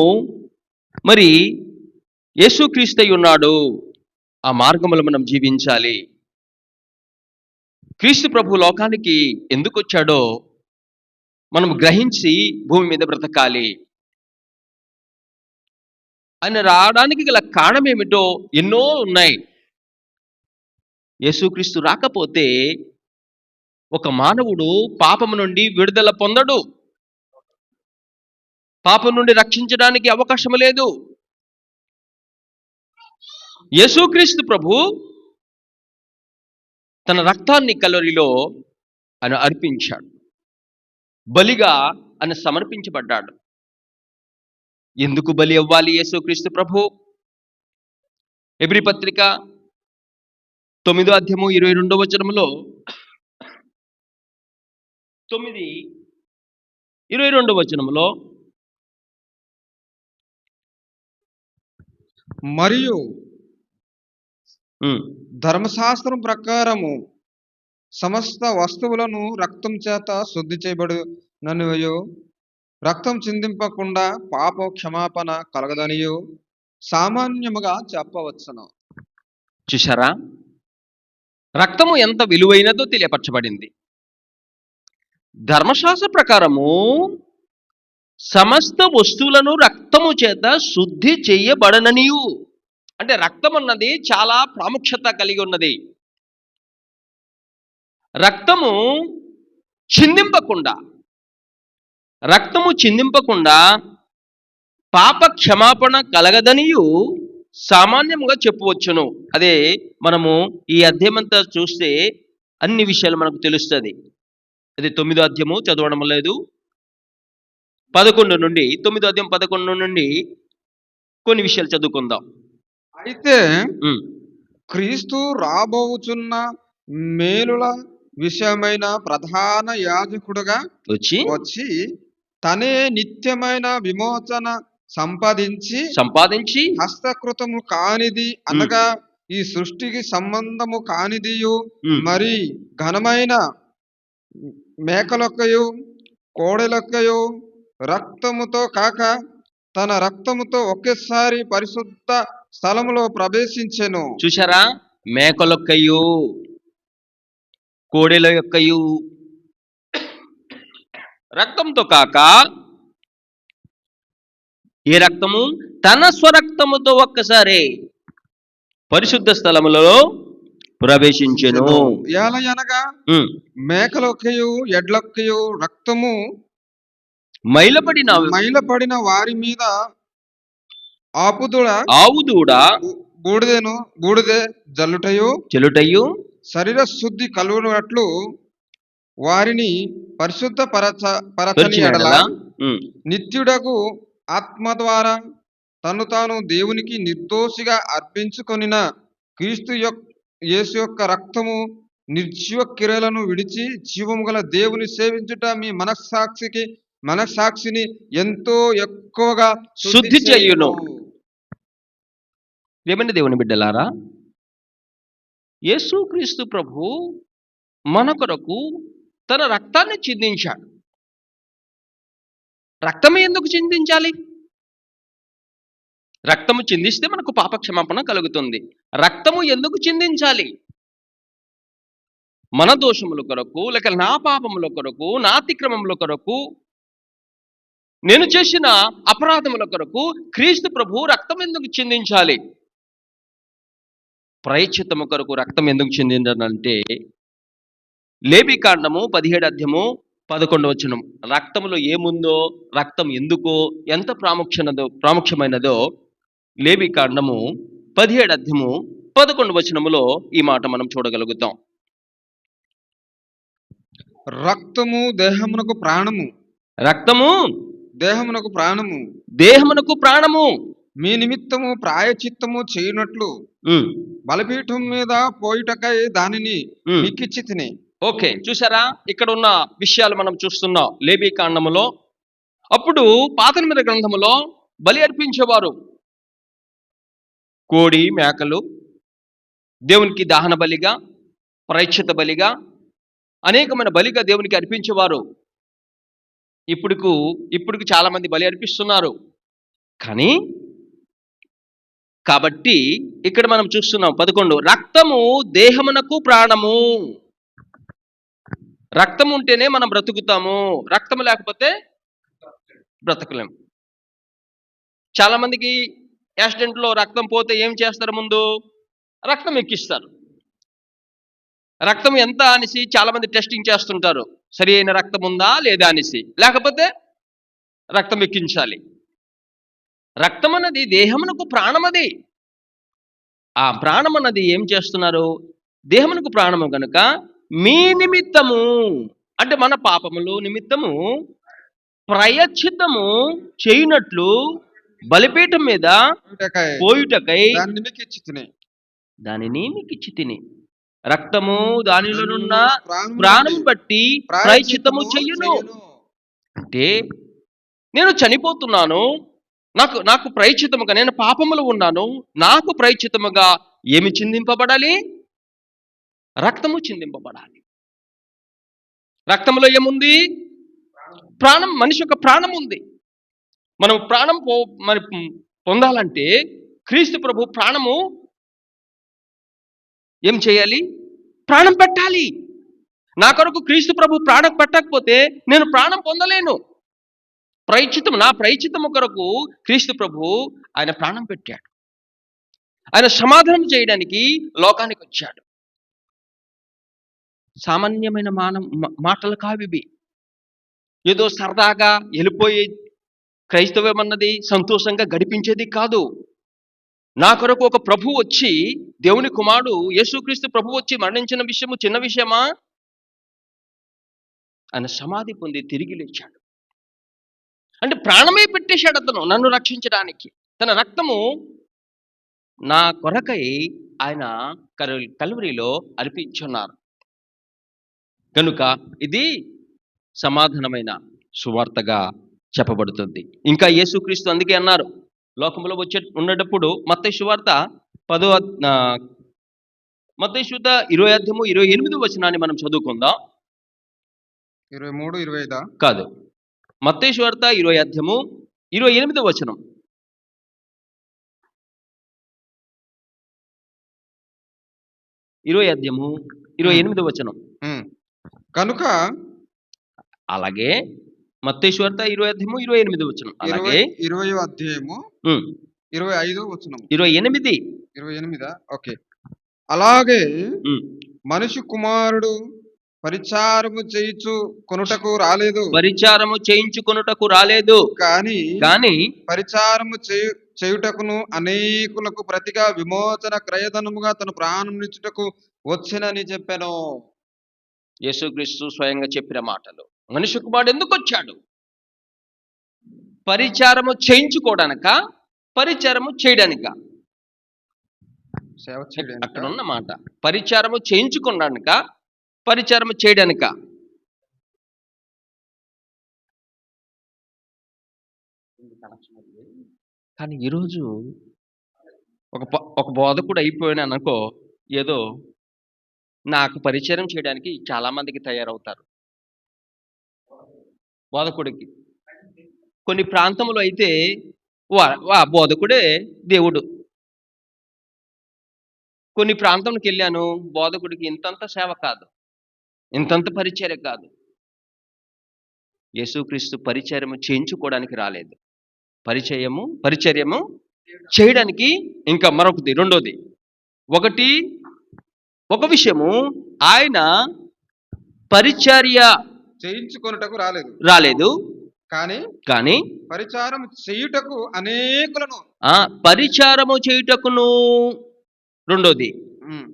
మరి యేసుక్రీస్తు ఉన్నాడు. ఆ మార్గములో మనం జీవించాలి. క్రీస్తు ప్రభు లోకానికి ఎందుకు వచ్చాడో మనం గ్రహించి భూమి మీద బ్రతకాలి. ఆయన రావడానికి గల కారణం ఏమిటో ఎన్నో ఉన్నాయి. యేసుక్రీస్తు రాకపోతే ఒక మానవుడు పాపము నుండి విడుదల పొందడు, పాపం నుండి రక్షించడానికి అవకాశం లేదు. యేసుక్రీస్తు ప్రభు తన రక్తాన్ని కల్వరిలో ఆయన అర్పించాడు, బలిగా ఆయన సమర్పించబడ్డాడు. ఎందుకు బలి అవ్వాలి యేసుక్రీస్తు ప్రభు? ఎబ్రీ పత్రిక 9వ అధ్యాయము 22వ వచనములో 9:22 వచనములో, మరియు ధర్మశాస్త్రం ప్రకారము సమస్త వస్తువులను రక్తం చేత శుద్ధి చేయబడుననియు, రక్తం చిందింపకుండా పాప క్షమాపణ కలగదనియు సామాన్యముగా చెప్పవచ్చును. చూశారా? రక్తము ఎంత విలువైనదో తెలియపరచబడింది. ధర్మశాస్త్ర ప్రకారము సమస్త వస్తువులను రక్తము చేత శుద్ధి చేయబడననియు. అంటే రక్తం అన్నది చాలా ప్రాముఖ్యత కలిగి ఉన్నది. రక్తము చిందింపకుండా పాప క్షమాపణ కలగదనియు సామాన్యంగా చెప్పవచ్చును. అదే మనము ఈ అధ్యాయమంతా చూస్తే అన్ని విషయాలు మనకు తెలుస్తుంది. అది 9వ అధ్యాయము చదవడం లేదు, 11 నుండి 9వ అధ్యాయం 11 నుండి కొన్ని విషయాలు చదువుకుందాం. అయితే క్రీస్తు రాబోచున్న మేలుల విషయమైన ప్రధాన యాజకుడుగా వచ్చి తనే నిత్యమైన విమోచన సంపాదించి హస్తకృతము కానిది అనగా ఈ సృష్టికి సంబంధము కానిదియు మరి ఘనమైన మేకలొక్కయు కోడెలొక్కయు రక్తముతో కాక తన రక్తముతో ఒకేసారి పరిశుద్ధ స్థలములో ప్రవేశించెను. చూశారా? మేకలొక్కయు కోడెల యొక్కయు రక్తంతో కాక ఏ రక్తము? తన స్వరక్తముతో ఒక్కసారి పరిశుద్ధ స్థలములో ప్రవేశించెను. ఏలయనగా మేకలొక్కయు ఎడ్లొక్కయు రక్తము మైలపడిన వారి మీద ఆవు దూడ బూడిదే జల్లుటయు శరీర శుద్ధి కలుగునట్లు వారిని పరిశుద్ధ పరచని ఎడల నిత్యుడకు ఆత్మ ద్వారా తను తాను దేవునికి నిర్దోషిగా అర్పించుకొనిన క్రీస్తు యేసు యొక్క రక్తము నిర్జీవ క్రియలను విడిచి జీవము గల దేవుని సేవించుట మీ మనస్సాక్షిని ఎంతో ఎక్కువగా శుద్ధి చేయును. ఏమండి దేవుని బిడ్డలారా, యేసుక్రీస్తు ప్రభు మన కొరకు తన రక్తాన్ని చిందించాడు. రక్తము ఎందుకు చిందించాలి? రక్తము చిందిస్తే మనకు పాపక్షమాపణ కలుగుతుంది. రక్తము ఎందుకు చిందించాలి? మన దోషముల కొరకు, లేక నా పాపముల కొరకు, నా అతిక్రమముల కొరకు, నేను చేసిన అపరాధముల కొరకు క్రీస్తు ప్రభు రక్తం ఎందుకు చిందించాలి? ప్రాయశ్చిత్తము కొరకు రక్తం ఎందుకు చిందించాలంటే లేవికాండము 17 అధ్యాయము 11 వచనం. రక్తములో ఏముందో, రక్తం ఎందుకో, ఎంత ప్రాముఖ్యమైనదో లేవికాండము 17 అధ్యాయము 11 వచనములో ఈ మాట మనం చూడగలుగుతాం. రక్తము దేహమునకు ప్రాణము. రక్తము దేహమునకు ప్రాణము. మీ నిమిత్తము ప్రాయచిత్తము చేయనట్లు బలిపీఠం మీద పోయిటకై దానిని మీకిచ్చి తిని. ఓకే, చూసారా? ఇక్కడ ఉన్న విషయాలు మనం చూస్తున్నాం లేవికాండములో. అప్పుడు పాత నిబంధన గ్రంథములో బలి అర్పించేవారు. కోడి మేకలు దేవునికి దహన బలిగా, ప్రాయశ్చిత్త బలిగా, అనేకమైన బలిగా దేవునికి అర్పించేవారు. ఇప్పుడు చాలా మంది బలి అర్పిస్తున్నారు. కాబట్టి ఇక్కడ మనం చూస్తున్నాం 11, రక్తము దేహమునకు ప్రాణము. రక్తం ఉంటేనే మనం బ్రతుకుతాము, రక్తము లేకపోతే బ్రతకలేము. చాలా మందికి యాక్సిడెంట్లో రక్తం పోతే ఏం చేస్తారు? ముందు రక్తం ఎక్కిస్తారు. రక్తం ఎంత అనేసి చాలా మంది టెస్టింగ్ చేస్తుంటారు, సరి అయిన రక్తం ఉందా లేదా అనేసి. లేకపోతే రక్తం ఎక్కించాలి. రక్తం అన్నది దేహమునకు ప్రాణమది. ఆ ప్రాణం అన్నది ఏం చేస్తున్నారు? దేహమునకు ప్రాణము కనుక మీ నిమిత్తము, అంటే మన పాపములు నిమిత్తము ప్రాయశ్చిత్తము చేయనట్లు బలిపీఠం మీద పోయుటకై దానిని మీకు ఇచ్చి తిని. రక్తము దానిలోనున్న ప్రాణం బట్టి ప్రాయశ్చిత్తము చెయ్యును. అంటే నేను చనిపోతున్నాను, నాకు ప్రాయశ్చిత్తముగా, నేను పాపములు ఉన్నాను, నాకు ప్రాయశ్చిత్తముగా ఏమి చిందింపబడాలి? రక్తము చిందింపబడాలి. రక్తములో ఏముంది? ప్రాణం. మనిషి యొక్క ప్రాణం ఉంది. మనం ప్రాణం పొందాలంటే క్రీస్తు ప్రభు ప్రాణము ఏం చేయాలి? ప్రాణం పెట్టాలి. నా కొరకు క్రీస్తు ప్రభు ప్రాణం పెట్టకపోతే నేను ప్రాణం పొందలేను. నా ప్రాయశ్చిత్తము కొరకు క్రీస్తు ప్రభు ఆయన ప్రాణం పెట్టాడు. ఆయన సమాధానం చేయడానికి లోకానికి వచ్చాడు. సామాన్యమైన మాటలు కావివి. ఏదో సరదాగా వెళ్ళిపోయే క్రైస్తవం అన్నది సంతోషంగా గడిపించేది కాదు. నా కొరకు ఒక ప్రభు వచ్చి, దేవుని కుమారుడు యేసుక్రీస్తు ప్రభు వచ్చి మరణించిన విషయము చిన్న విషయమా? ఆయన సమాధి పొంది తిరిగి లేచాడు. అంటే ప్రాణమే పెట్టేశాడు అతను నన్ను రక్షించడానికి. తన రక్తము నా కొరకై ఆయన కల్వరిలో అర్పించున్నారు. కనుక ఇది సమాధానమైన సువార్తగా చెప్పబడుతుంది. ఇంకా యేసుక్రీస్తు అందుకే అన్నారు, లోకంలో ఉన్నప్పుడు మత్తయి సువార్త 20 మనం చదువుకుందాం. 23, 25 కాదు, మత్తయి సువార్త 20 28 కనుక అలాగే మత్తయి సువార్త 20 అలాగే 20 అధ్యాయము 25 వచనం 28 ఓకే. అలాగే మనిషి కుమారుడు పరిచారము చేయించుకొనుటకు రాలేదు కానీ పరిచారము చేయుటకును అనేకులకు ప్రతిగా విమోచన క్రయధనముగా తన ప్రాణమునిచ్చుటకు వచ్చెనని చెప్పాను. యేసుక్రీస్తు స్వయంగా చెప్పిన మాటలు. మనిషి కుమారుడు ఎందుకు వచ్చాడు? పరిచారము చేయించుకోవడానిక, పరిచారము చేయడానిక? సేవ చేయడానికి. అక్కడ ఉన్న మాట పరిచారము చేయించుకోవడానిక, పరిచారము చేయడానిక? కానీ ఈరోజు ఒక బోధకుడు అయిపోయినా అనుకో, ఏదో నాకు పరిచయం చేయడానికి చాలా మందికి తయారవుతారు. బోధకుడికి కొన్ని ప్రాంతంలో అయితే బోధకుడే దేవుడు. కొన్ని ప్రాంతంకి వెళ్ళాను, బోధకుడికి ఇంతంత సేవ కాదు, ఇంతంత పరిచర్య కాదు. యేసుక్రీస్తు పరిచర్యము చేయించుకోవడానికి రాలేదు, పరిచర్యము చేయడానికి. ఇంకా మరొకటి, రెండోది, ఒక విషయము, ఆయన పరిచర్య చేయించుకొనుటకు రాలేదు కానీ పరిచారము చేయుటకు అనేకులను, పరిచారము చేయుటకును, రెండోది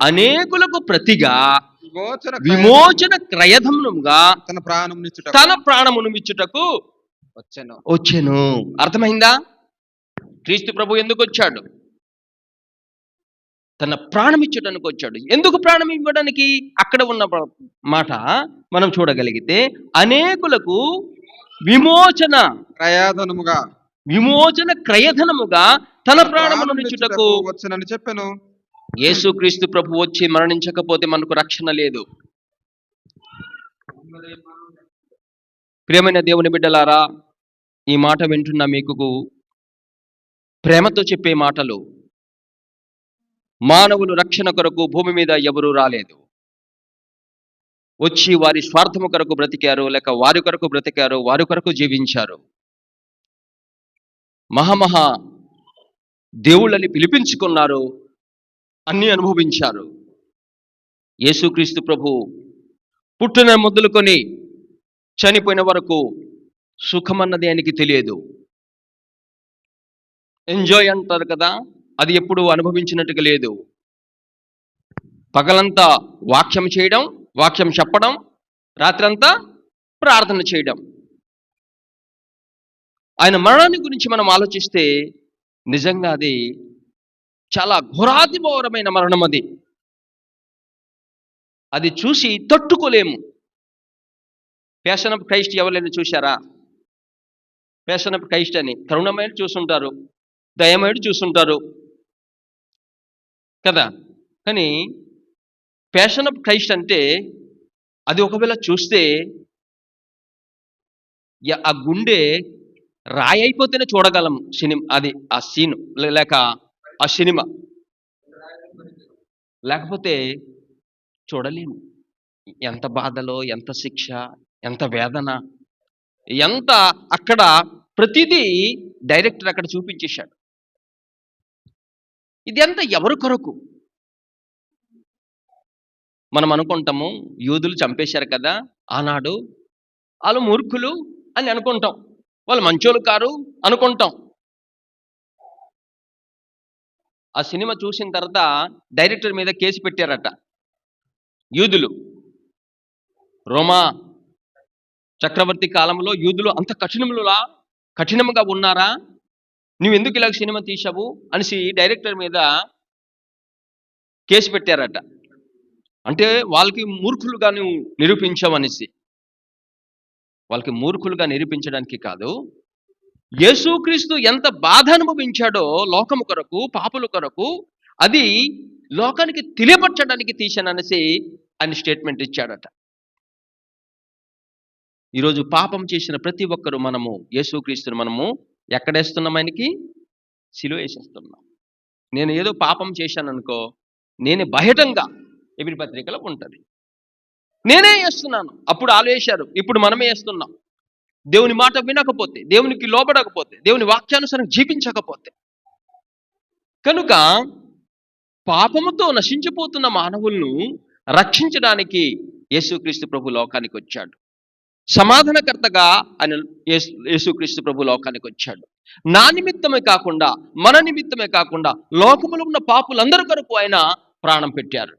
అనేకులకు ప్రతిగా విమోచన క్రయధనముగా తన ప్రాణమునిచ్చుటకు వచ్చెను. అర్థమైందా? క్రీస్తు ప్రభు ఎందుకు వచ్చాడు? తన ప్రాణం ఇచ్చడానికి వచ్చాడు. ఎందుకు ప్రాణం ఇవ్వడానికి? అక్కడ ఉన్న మాట మనం చూడగలిగితే, అనేకులకు విమోచన క్రయధనముగా తన ప్రాణమునిచ్చుటకు వచ్చెనని చెప్పాను. యేసుక్రీస్తు ప్రభు వచ్చి మరణించకపోతే మనకు రక్షణ లేదు. ప్రియమైన దేవుని బిడ్డలారా, ఈ మాట వింటున్న మీకు ప్రేమతో చెప్పే మాటలు. మానవులు రక్షణ కొరకు భూమి మీద ఎవరూ రాలేదు. వచ్చి వారి స్వార్థము కొరకు బ్రతికారు, లేక వారి కొరకు బ్రతికారు, వారి కొరకు జీవించారు. మహామహా దేవుళ్ళని పిలిపించుకున్నారు, అన్నీ అనుభవించారు. యేసుక్రీస్తు ప్రభు పుట్టిన మొదలుకొని చనిపోయిన వరకు సుఖమన్నది ఆయనకి తెలియదు. ఎంజాయ్ అంటారు కదా, అది ఎప్పుడు అనుభవించినట్టుగా లేదు. పగలంతా వాక్యం చేయడం, వాక్యం చెప్పడం, రాత్రంతా ప్రార్థన చేయడం. ఆయన మరణాన్ని గురించి మనం ఆలోచిస్తే నిజంగా అది చాలా ఘోరాతిఘోరమైన మరణం. అది చూసి తట్టుకోలేము. ప్యాషన్ ఆఫ్ క్రైస్ట్ ఎవరైనా చూశారా? ప్యాషన్ ఆఫ్ క్రైస్ట్ అని కరుణమయుడు చూస్తుంటారు, దయమయుడు చూస్తుంటారు కదా. కానీ ప్యాషన్ ఆఫ్ క్రైస్ట్ అంటే అది ఒకవేళ చూస్తే ఆ గుండె రాయి అయిపోతేనే చూడగలం సినిమా, అది ఆ సీన్ లేక ఆ సినిమా, లేకపోతే చూడలేము. ఎంత బాధలో, ఎంత శిక్ష, ఎంత వేదన, ఎంత అక్కడ ప్రతిదీ డైరెక్టర్ అక్కడ చూపించేశాడు. ఇదంతా ఎవరి కొరకు? మనం అనుకుంటాము యూదులు చంపేశారు కదా ఆనాడు, వాళ్ళు మూర్ఖులు అని అనుకుంటాం, వాళ్ళు మంచోళ్ళు కారు అనుకుంటాం. ఆ సినిమా చూసిన తర్వాత డైరెక్టర్ మీద కేసు పెట్టారట యూదులు. రోమా చక్రవర్తి కాలంలో యూదులు అంత కఠినముగా ఉన్నారా, నువ్వెందుకు ఇలాగ సినిమా తీశావు అనేసి డైరెక్టర్ మీద కేసు పెట్టారట. అంటే వాళ్ళకి మూర్ఖులుగా నువ్వు నిరూపించావనేసి. వాళ్ళకి మూర్ఖులుగా నిరూపించడానికి కాదు, యేసుక్రీస్తు ఎంత బాధ అనుభవించాడో లోకము కొరకు, పాపుల కొరకు, అది లోకానికి తెలియపరచడానికి తీశాననేసి ఆయన స్టేట్మెంట్ ఇచ్చాడట. ఈరోజు పాపం చేసిన ప్రతి ఒక్కరు మనము యేసుక్రీస్తుని మనము ఎక్కడేస్తున్నాం? ఆయనకి సిలువ వేసేస్తున్నాం. నేను ఏదో పాపం చేశాననుకో, నేనే బహిరంగ ఎబ్రీ పత్రికలో ఉంటుంది, నేనే వేస్తున్నాను. అప్పుడు వాళ్ళు వేశారు, ఇప్పుడు మనమే వేస్తున్నాం. దేవుని మాట వినకపోతే, దేవునికి లోబడకపోతే, దేవుని వాక్యానుసారం జీవించకపోతే. కనుక పాపముతో నశించిపోతున్న మానవులను రక్షించడానికి యేసుక్రీస్తు ప్రభు లోకానికి వచ్చాడు. సమాధానకర్తగా ఆయన యేసుక్రీస్తు ప్రభు లోకానికి వచ్చాడు. నా నిమిత్తమే కాకుండా, మన నిమిత్తమే కాకుండా, లోకములో ఉన్న పాపులందరి కొరకు ఆయన ప్రాణం పెట్టారు.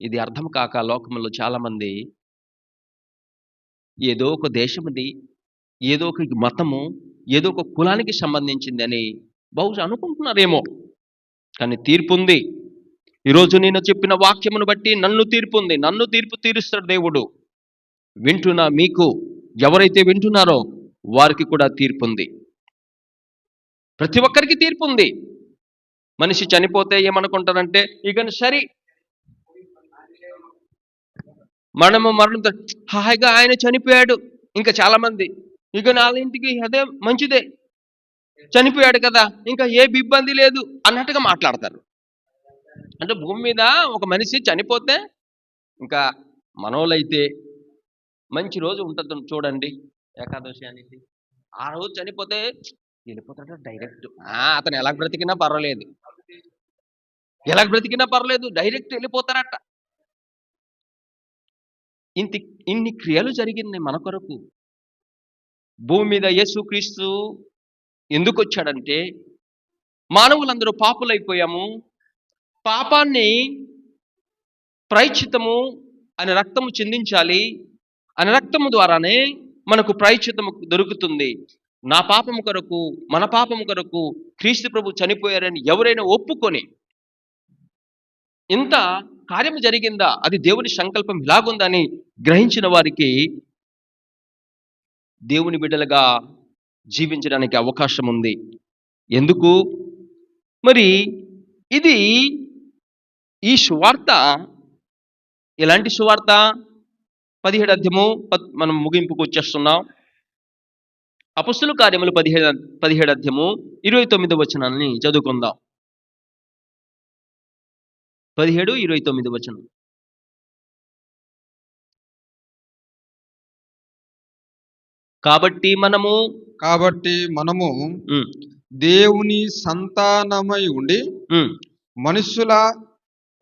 ఇది అర్థం కాక లోకములో చాలా మంది ఏదో ఒక దేశముది, ఏదో ఒక మతము, ఏదో ఒక కులానికి సంబంధించింది అని బహుశా అనుకుంటున్నారేమో. కానీ తీర్పు ఉంది. ఈరోజు నేను చెప్పిన వాక్యమును బట్టి నన్ను తీర్పు ఉంది. నన్ను తీర్పు తీరుస్తాడు దేవుడు. వింటున్నా మీకు, ఎవరైతే వింటున్నారో వారికి కూడా తీర్పు ఉంది. ప్రతి ఒక్కరికి తీర్పు ఉంది. మనిషి చనిపోతే ఏమనుకుంటారంటే, ఇక సరి మరణం హాయిగా ఆయన చనిపోయాడు. ఇంకా చాలా మంది ఇక నాలుగింటికి అదే మంచిదే, చనిపోయాడు కదా, ఇంకా ఏ ఇబ్బంది లేదు అన్నట్టుగా మాట్లాడతారు. అంటే భూమి మీద ఒక మనిషి చనిపోతే, ఇంకా మనోళ్ళైతే మంచి రోజు ఉంటుంది చూడండి, ఏకాదశి అనేది. ఆ రోజు చనిపోతే వెళ్ళిపోతాడు డైరెక్ట్. అతను ఎలా బ్రతికినా పర్వాలేదు, ఎలా బ్రతికినా పర్లేదు, డైరెక్ట్ వెళ్ళిపోతారట. ఇన్ని క్రియలు జరిగింది మన కొరకు. భూమి మీద యేసుక్రీస్తు ఎందుకు వచ్చాడంటే, మానవులందరూ పాపులైపోయాము, పాపాన్ని ప్రాయశ్చిత్తము అనే రక్తము చెందించాలి, అనే రక్తము ద్వారానే మనకు ప్రాయశ్చిత్తము దొరుకుతుంది. నా పాపము కొరకు, మన పాపము కొరకు క్రీస్తు ప్రభు చనిపోయారని ఎవరైనా ఒప్పుకొని, ఇంత కార్యము జరిగిందా, అది దేవుని సంకల్పం ఇలాగుందని గ్రహించిన వారికి దేవుని బిడ్డలుగా జీవించడానికి అవకాశం ఉంది. ఎందుకు మరి ఇది ఈ సువార్త ఎలాంటి సువార్త? 17 అధ్యాయము మనం ముగింపుకు వచ్చేస్తున్నాం. అపొస్తలుల కార్యములు 17 అధ్యాయము 29 వచనాన్ని చదువుకుందాం. 17-29 వచనం. కాబట్టి మనము దేవుని సంతానమై ఉండి మనుషుల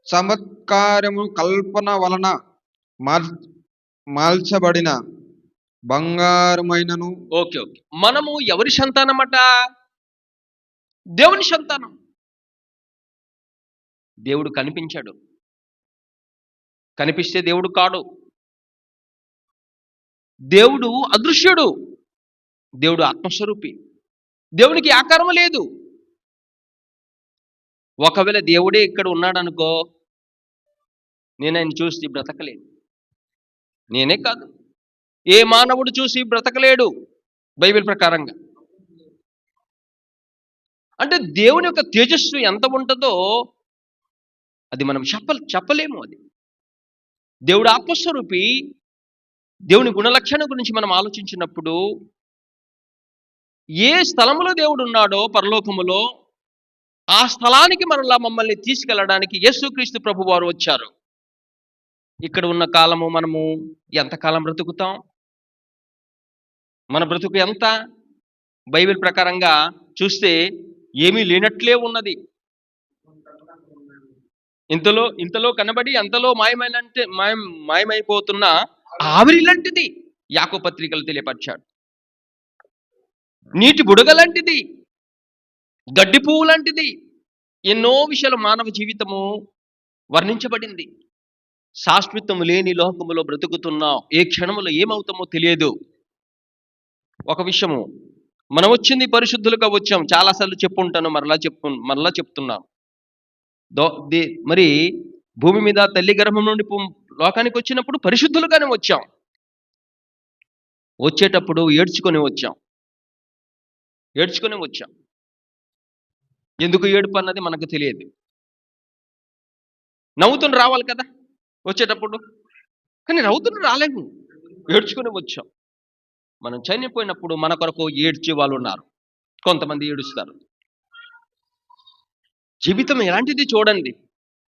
చమత్కారము కల్పన వలన మార్చబడిన బంగారమైనను. ఓకే, మనము ఎవరి సంతానమట? దేవుని సంతానం. దేవుడు కనిపించాడు, కనిపిస్తే దేవుడు కాడు. దేవుడు అదృశ్యుడు, దేవుడు ఆత్మస్వరూపి, దేవునికి ఆకారం లేదు. ఒకవేళ దేవుడే ఇక్కడ ఉన్నాడనుకో, నేను ఆయన చూసి బ్రతకలేను. నేనే కాదు, ఏ మానవుడు చూసి బ్రతకలేడు బైబిల్ ప్రకారంగా. అంటే దేవుని యొక్క తేజస్సు ఎంత ఉంటుందో అది మనం చెప్పలేము. అది దేవుడు ఆత్మస్వరూపి. దేవుని గుణలక్షణం గురించి మనం ఆలోచించినప్పుడు, ఏ స్థలములో దేవుడు ఉన్నాడో పరలోకములో, ఆ స్థలానికి మమ్మల్ని తీసుకెళ్ళడానికి యేసుక్రీస్తు ప్రభు వారు వచ్చారు. ఇక్కడ ఉన్న కాలము మనము ఎంతకాలం బ్రతుకుతాం? మన బ్రతుకు ఎంత? బైబిల్ ప్రకారంగా చూస్తే ఏమీ లేనట్లే ఉన్నది. ఇంతలో కనబడి అంతలో మాయమైపోతున్న ఆవిరి లాంటిది యాకోబు పత్రికలు తెలియపరిచాడు. నీటి బుడగ లాంటిది, గడ్డి పువ్వు లాంటిది. ఎన్నో విషయాలు మానవ జీవితము వర్ణించబడింది. శాశ్వతం లేని లోకములో బ్రతుకుతున్నాం. ఏ క్షణములో ఏమవుతామో తెలియదు. ఒక విషయము, మనం వచ్చింది పరిశుద్ధులుగా వచ్చాం. చాలాసార్లు చెప్పుంటాను, మరలా చెప్తున్నాం. మరి భూమి మీద తల్లి గర్భం నుండి లోకానికి వచ్చినప్పుడు పరిశుద్ధులుగానే వచ్చాం. వచ్చేటప్పుడు ఏడ్చుకొని వచ్చాం. ఎందుకు ఏడుపు అన్నది మనకు తెలియదు. నవ్వుతుని రావాలి కదా వచ్చేటప్పుడు, కానీ నవ్వుతుని రాలేము, ఏడ్చుకొని వచ్చాం. మనం చనిపోయినప్పుడు మన కొరకు ఏడ్చే వాళ్ళు ఉన్నారు, కొంతమంది ఏడుస్తారు. జీవితం ఎలాంటిది చూడండి.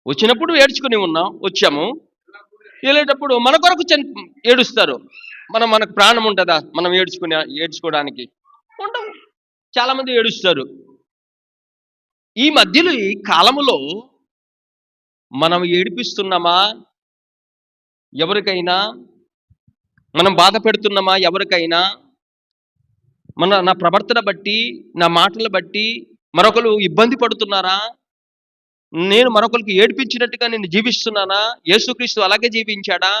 వచ్చినప్పుడు ఏడ్చుకుని వచ్చాము, వెళ్ళేటప్పుడు మన కొరకు ఏడుస్తారు. మనకు ప్రాణం ఉంటుందా మనం ఏడ్చుకోవడానికి? ఉండవు. చాలా మంది ఏడుస్తారు. ఈ మధ్యలో ఈ కాలములో మనం ఏడిపిస్తున్నామా ఎవరికైనా? మనం బాధ పెడుతున్నామా ఎవరికైనా? నా ప్రవర్తన బట్టి, నా మాటలు బట్టి మరొకరు ఇబ్బంది పడుతున్నారా? నేను మరొకరికి ఏడిపించినట్టుగా నేను జీవిస్తున్నానా? యేసుక్రీస్తు అలాగే జీవించాడా?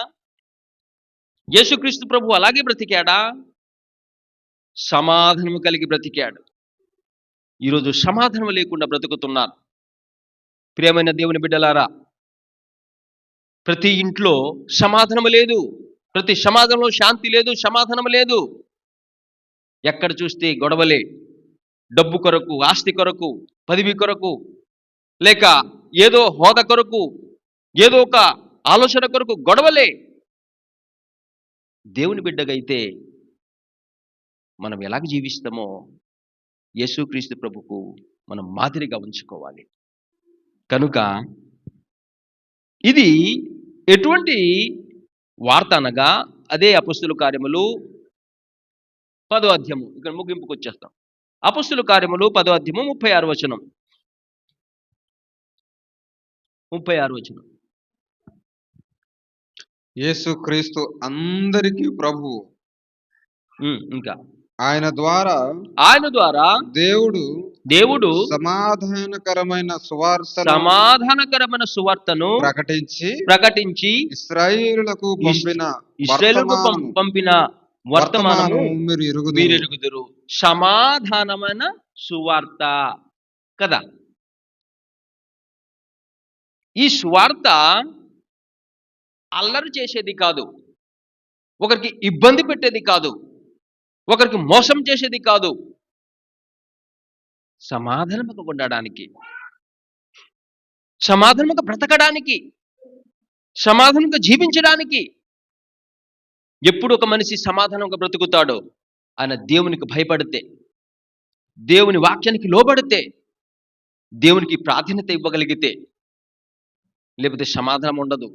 యేసుక్రీస్తు ప్రభు అలాగే బ్రతికాడా? సమాధానము కలిగి బ్రతికాడు. ఈరోజు సమాధానం లేకుండా బ్రతుకుతున్నారు. ప్రియమైన దేవుని బిడ్డలారా, ప్రతి ఇంట్లో సమాధానం లేదు, ప్రతి సమాజంలో శాంతి లేదు, సమాధానం లేదు. ఎక్కడ చూస్తే గొడవలే. డబ్బు కొరకు, ఆస్తి కొరకు, పదవి కొరకు, లేక ఏదో హోదా కొరకు, ఏదో ఒక ఆలోచన కొరకు గొడవలే. దేవుని బిడ్డగైతే మనం ఎలాగ జీవిస్తామో యేసుక్రీస్తు ప్రభుకు మనం మాదిరిగా ఉంచుకోవాలి. కనుక ఇది ఎటువంటి వార్త అనగా అదే అపొస్తలుల కార్యములు 10వ అధ్యాయము. ఇక్కడ ముగింపుకు వచ్చేస్తాం. అపొస్తలుల కార్యములు 10వ అధ్యాయము 36వ వచనం. 36వ వచనం. యేసుక్రీస్తు అందరికీ ప్రభువు. ఇంకా ఆయన ద్వారా దేవుడు సమాధానకరమైన సువార్తను ప్రకటించి ఇశ్రాయేలులకు పంపిన వర్తమానము మీరు ఎరుగుదురు. సమాధానమైన సువార్త కదా. ఈ సువార్త అల్లరి చేసేది కాదు, ఒకరికి ఇబ్బంది పెట్టేది కాదు, ఒకరికి మోసం చేసేది కాదు. సమాధానముగా ఉండడానికి, సమాధానముగా బ్రతకడానికి, సమాధానంగా జీవించడానికి. ఎప్పుడు ఒక మనిషి సమాధానంగా బ్రతుకుతాడో ఆయన దేవునికి భయపడితే, దేవుని వాక్యానికి లోబడితే, దేవునికి ప్రాధాన్యత ఇవ్వగలిగితే. లేకపోతే సమాధానం ఉండదు.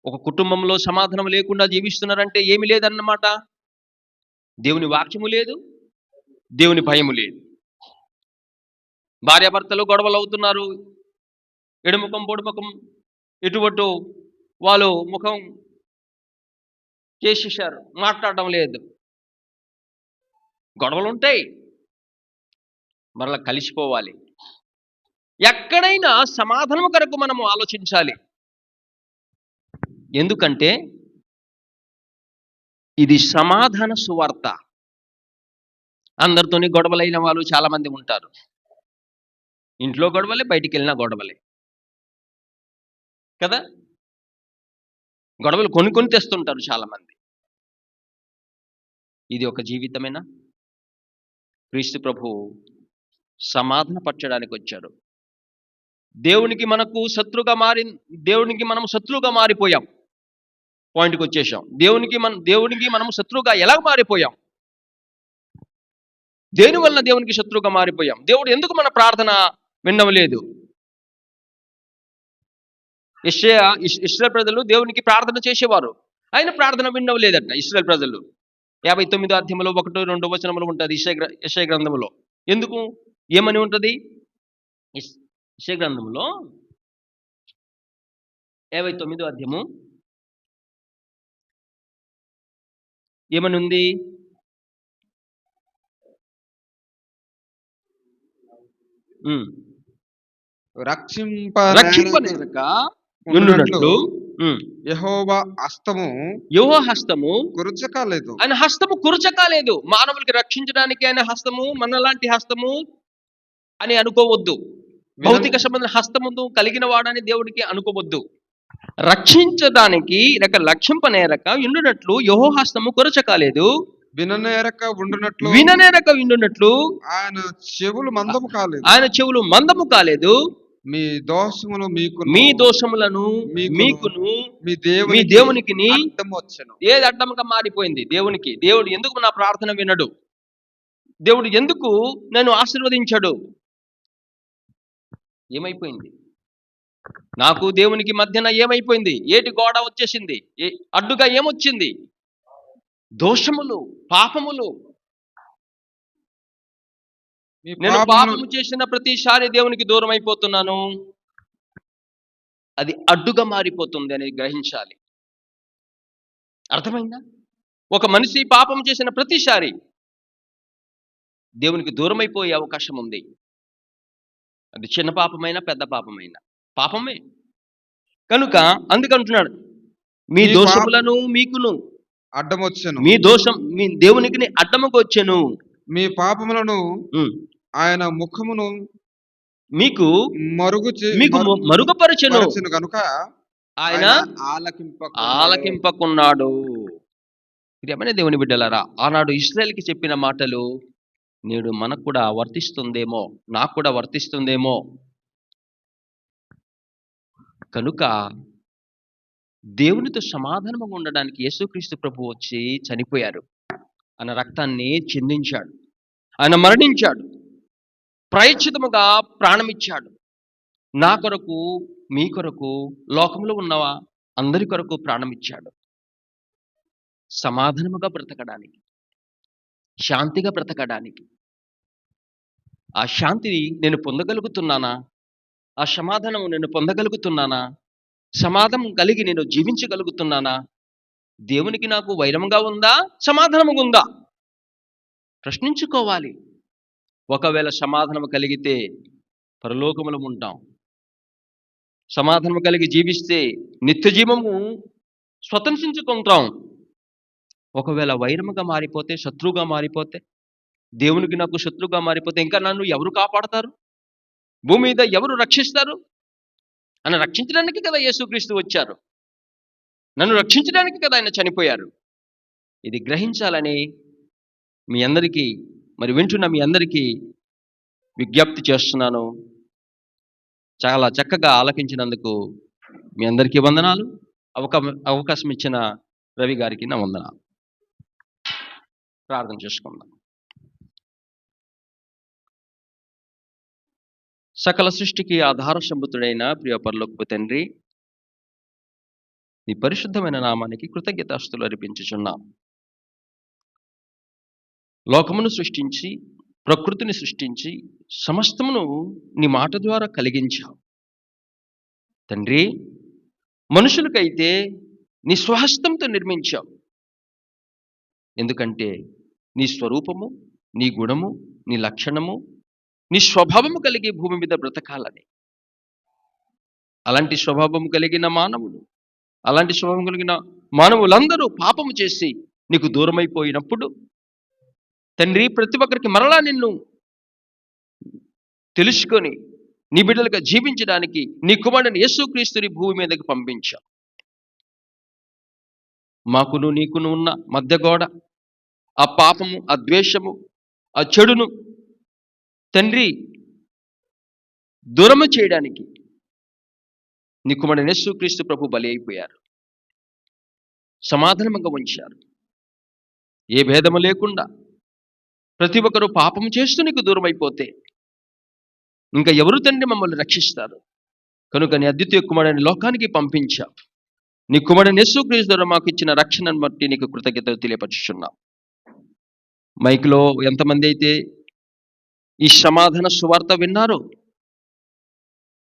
ఒక కుటుంబంలో సమాధానం లేకుండా జీవిస్తున్నారంటే ఏమి లేదన్నమాట. దేవుని వాక్యము లేదు, దేవుని భయము లేదు. భార్యాభర్తలు గొడవలు అవుతున్నారు. ఎడుముఖం పొడుముఖం ఎటువంటి వాళ్ళు ముఖం చేసేసారు, మాట్లాడడం లేదు. గొడవలు ఉంటాయి, మరలా కలిసిపోవాలి. ఎక్కడైనా సమాధానం కొరకు మనము ఆలోచించాలి. ఎందుకంటే ఇది సమాధాన సువార్త. అందరితోని గొడవలైన వాళ్ళు చాలా మంది ఉంటారు. ఇంట్లో గొడవలే, బయటికి వెళ్ళినా గొడవలే కదా. గొడవలు కొని తెస్తుంటారు చాలా మంది. ఇది ఒక జీవితమేనా? క్రీస్తు ప్రభు సమాధాన పరచడానికి వచ్చాడు. దేవునికి మనము శత్రువుగా మారిపోయాం. పాయింట్కి వచ్చేసాం. దేవునికి మనము శత్రువుగా ఎలా మారిపోయాం? దేని వలన దేవునికి శత్రువుగా మారిపోయాం? దేవుడు ఎందుకు మన ప్రార్థన వినలేదు? ఇశ్రాయేలు ప్రజలు దేవునికి ప్రార్థన చేసేవారు, ఆయన ప్రార్థన వినలేదట. ఇశ్రాయేలు ప్రజలు 59వ అధ్యాయంలో 1-2 వచనములు ఉంటుంది యెషయా గ్రంథములో. ఎందుకు ఏమని ఉంటుంది? యెషయా గ్రంథంలో 59వ అధ్యాయము ఏమని ఉంది? రక్షింపనేరక నుండునట్లు యెహోవా హస్తము కురుచకాలేదు. ఆయన హస్తము కురుచకాలేదు. మానవులకి రక్షించడానికి ఆయన హస్తము మనలాంటి హస్తము అని అనుకోవద్దు. భౌతిక సంబంధం హస్తము కలిగిన వాడని దేవుడికి అనుకోవద్దు. రక్షించడానికి లేక రక్షింపనేరక ఉండునట్లు యెహోవా హస్తము కొరచకాలేదు. విననేరక ఉండునట్లు విననేరక ఉండునట్లు ఆయన చెవులు మందము కాలేదు. ఆయన చెవులు మందము కాలేదు. మీ దోషములు మీ దోషములను మీకును మీ దేవునికి అడ్డం వచ్చెను. ఏది అడ్డంగా మారిపోయింది దేవునికి? దేవుడు ఎందుకు నా ప్రార్థన వినడు? దేవుడు ఎందుకు నన్ను ఆశీర్వదించాడు? ఏమైపోయింది? నాకు దేవునికి మధ్యన ఏమైపోయింది? ఏటి గోడ వచ్చేసింది? అడ్డుగా ఏమొచ్చింది? దోషములు, పాపములు. నేను పాపము చేసిన ప్రతిసారి దేవునికి దూరం అయిపోతున్నాను. అది అడ్డుగా మారిపోతుంది అని గ్రహించాలి. అర్థమైందా? ఒక మనిషి పాపం చేసిన ప్రతిసారి దేవునికి దూరం అయిపోయే అవకాశం ఉంది. అది చిన్న పాపమైనా పెద్ద పాపమైనా పాపమే. కనుక అందుకంటున్నాడు, మీ దోషములను మీకును అడ్డం వచ్చెను. మీ దోషం మీ దేవునికి అడ్డముకు వచ్చెను. మీ పాపములను ఆయన ముఖమును మీకు మరుగుపరచెను కనుక ఆయన ఆలకింపకున్నాడు. ప్రియమైన దేవుని బిడ్డలారా, ఆనాడు ఇశ్రాయేలుకి చెప్పిన మాటలు నేడు మనకు కూడా వర్తిస్తుందేమో, నాకు కూడా వర్తిస్తుందేమో. కనుక దేవునితో సమాధానంగా ఉండడానికి యేసుక్రీస్తు ప్రభు వచ్చి చనిపోయారు. ఆయన రక్తాన్ని చిందించాడు, ఆయన మరణించాడు, ప్రాయశ్చిత్తముగా ప్రాణమిచ్చాడు. నా కొరకు, మీ కొరకు, లోకంలో ఉన్నవా అందరి కొరకు ప్రాణమిచ్చాడు. సమాధానముగా బ్రతకడానికి, శాంతిగా బ్రతకడానికి. ఆ శాంతిని నేను పొందగలుగుతున్నానా? ఆ సమాధానం నేను పొందగలుగుతున్నానా? సమాధానం కలిగి నేను జీవించగలుగుతున్నానా? దేవునికి నాకు వైరముగా ఉందా, సమాధానముగా ఉందా? ప్రశ్నించుకోవాలి. ఒకవేళ సమాధానం కలిగితే పరలోకములో ఉంటాం. సమాధానం కలిగి జీవిస్తే నిత్య జీవము స్వతంత్రించుకుంటాం. ఒకవేళ వైరముగా మారిపోతే, శత్రువుగా మారిపోతే, దేవునికి నాకు శత్రువుగా మారిపోతే ఇంకా నన్ను ఎవరు కాపాడతారు? భూమి మీద ఎవరు రక్షిస్తారు? నన్ను రక్షించడానికి కదా యేసుక్రీస్తు వచ్చారు. నన్ను రక్షించడానికి కదా ఆయన చనిపోయారు. ఇది గ్రహించాలని మీ అందరికీ, మరి వింటున్న మీ అందరికీ విజ్ఞప్తి చేస్తున్నాను. చాలా చక్కగా ఆలకించినందుకు మీ అందరికీ వందనాలు. అవకాశం ఇచ్చిన రవి గారికి నా వందనాలు. ప్రార్థన చేసుకుందాం. సకల సృష్టికి ఆధార సంభూతుడైన ప్రియ పరలోకపు తండ్రి, నీ పరిశుద్ధమైన నామానికి కృతజ్ఞతాస్తులు అర్పించుచున్నాం. లోకమును సృష్టించి, ప్రకృతిని సృష్టించి, సమస్తమును నీ మాట ద్వారా కలిగించావు తండ్రి. మనుషులకైతే నీ స్వహస్తంతో నిర్మించావు. ఎందుకంటే నీ స్వరూపము, నీ గుణము, నీ లక్షణము, నీ స్వభావము కలిగి భూమి మీద బ్రతకాలని. అలాంటి స్వభావము కలిగిన మానవులందరూ పాపము చేసి నీకు దూరమైపోయినప్పుడు తండ్రి, ప్రతి ఒక్కరికి మరలా నిన్ను తెలుసుకొని నీ బిడ్డలుగా జీవించడానికి నీ కుమారుని యేసుక్రీస్తుని భూమి మీదకి పంపించావు. మాకును నీకును ఉన్న మధ్య గోడ, ఆ పాపము, ఆ ద్వేషము, ఆ చెడును తండ్రి దూరము చేయడానికి నీ కుమారుని యేసుక్రీస్తు ప్రభు బలి అయిపోయారు. సమాధానంగా ఉంచారు. ఏ భేదము లేకుండా ప్రతి ఒక్కరూ పాపం చేస్తూ నీకు దూరం అయిపోతే ఇంకా ఎవరు తండ్రి మమ్మల్ని రక్షిస్తారు? కనుక నీ అద్వితీయ కుమారుని లోకానికి పంపించావు. నీ కుమారుని యేసుక్రీస్తు ద్వారా మాకు ఇచ్చిన రక్షణను బట్టి నీకు కృతజ్ఞతలు తెలియపరుచున్నాం. మైక్లో ఎంతమంది అయితే ఈ సమాధాన సువార్త విన్నారో,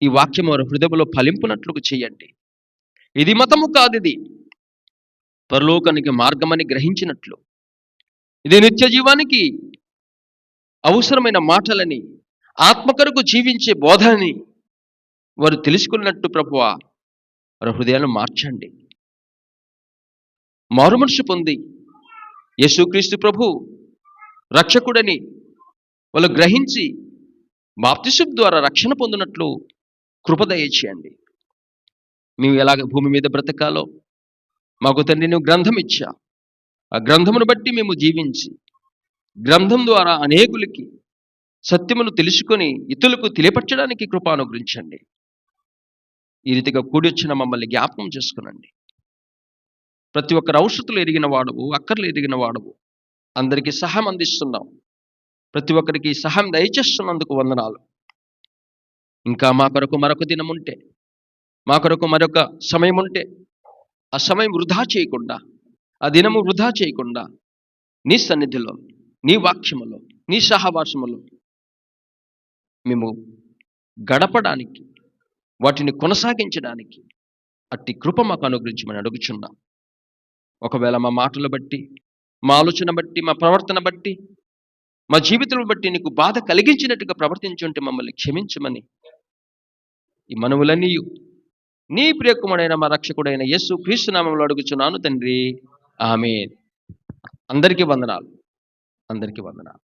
ఈ వాక్యం వారి హృదయంలో ఫలింపునట్లు చేయండి. ఇది మతము కాదు, ఇది పరలోకానికి మార్గమని గ్రహించినట్లు, ఇది నిత్య జీవానికి అవసరమైన మాటలని, ఆత్మ కొరకు జీవించే బోధని వారు తెలుసుకున్నట్టు ప్రభువా వారి హృదయాలను మార్చండి. మారు మనసు పొంది యేసుక్రీస్తు ప్రభు రక్షకుడని వాళ్ళు గ్రహించి బాప్తిసం ద్వారా రక్షణ పొందినట్లు కృప దయచేయండి. మేము ఎలాగ భూమి మీద బ్రతకాలో మాకు తండ్రి నువ్వు గ్రంథం ఇచ్చా. ఆ గ్రంథమును బట్టి మేము జీవించి గ్రంథం ద్వారా అనేకులకి సత్యమును తెలుసుకొని ఇతరులకు తెలియపరచడానికి కృప అనుగ్రహించండి. ఈ రీతిగా కూడి వచ్చిన మమ్మల్ని జ్ఞాపకం చేసుకునండి. ప్రతి ఒక్కరు అవసరతలు ఎరిగిన వాడవు, అక్కర్లు ఎరిగిన వాడవు. అందరికీ సహాయం అందిస్తున్నావు. ప్రతి ఒక్కరికి సహాయం దయచేస్తున్నందుకు వందనాలు. ఇంకా మా కొరకు మరొక దినం ఉంటే, మా కొరకు మరొక సమయం ఉంటే, ఆ సమయం వృధా చేయకుండా, ఆ దినము వృధా చేయకుండా నీ సన్నిధిలో, నీ వాక్యములో, నీ సహవాసములో మేము గడపడానికి, వాటిని కొనసాగించడానికి అట్టి కృప మాకు అనుగ్రహించమని అడుగుచున్నాం. ఒకవేళ మా మాటలు బట్టి, మా ఆలోచన బట్టి, మా ప్రవర్తన బట్టి, మా జీవితం బట్టి నీకు బాధ కలిగించినట్టుగా ప్రవర్తించుంటే మమ్మల్ని క్షమించమని ఈ మనవులన్నీ నీ ప్రియకుమారుడైన మా రక్షకుడైన యేసు క్రీస్తు నామములో అడుగుచున్నాను తండ్రి. ఆమేన్. అందరికీ వందనాలు. అందరికీ వందనాలు.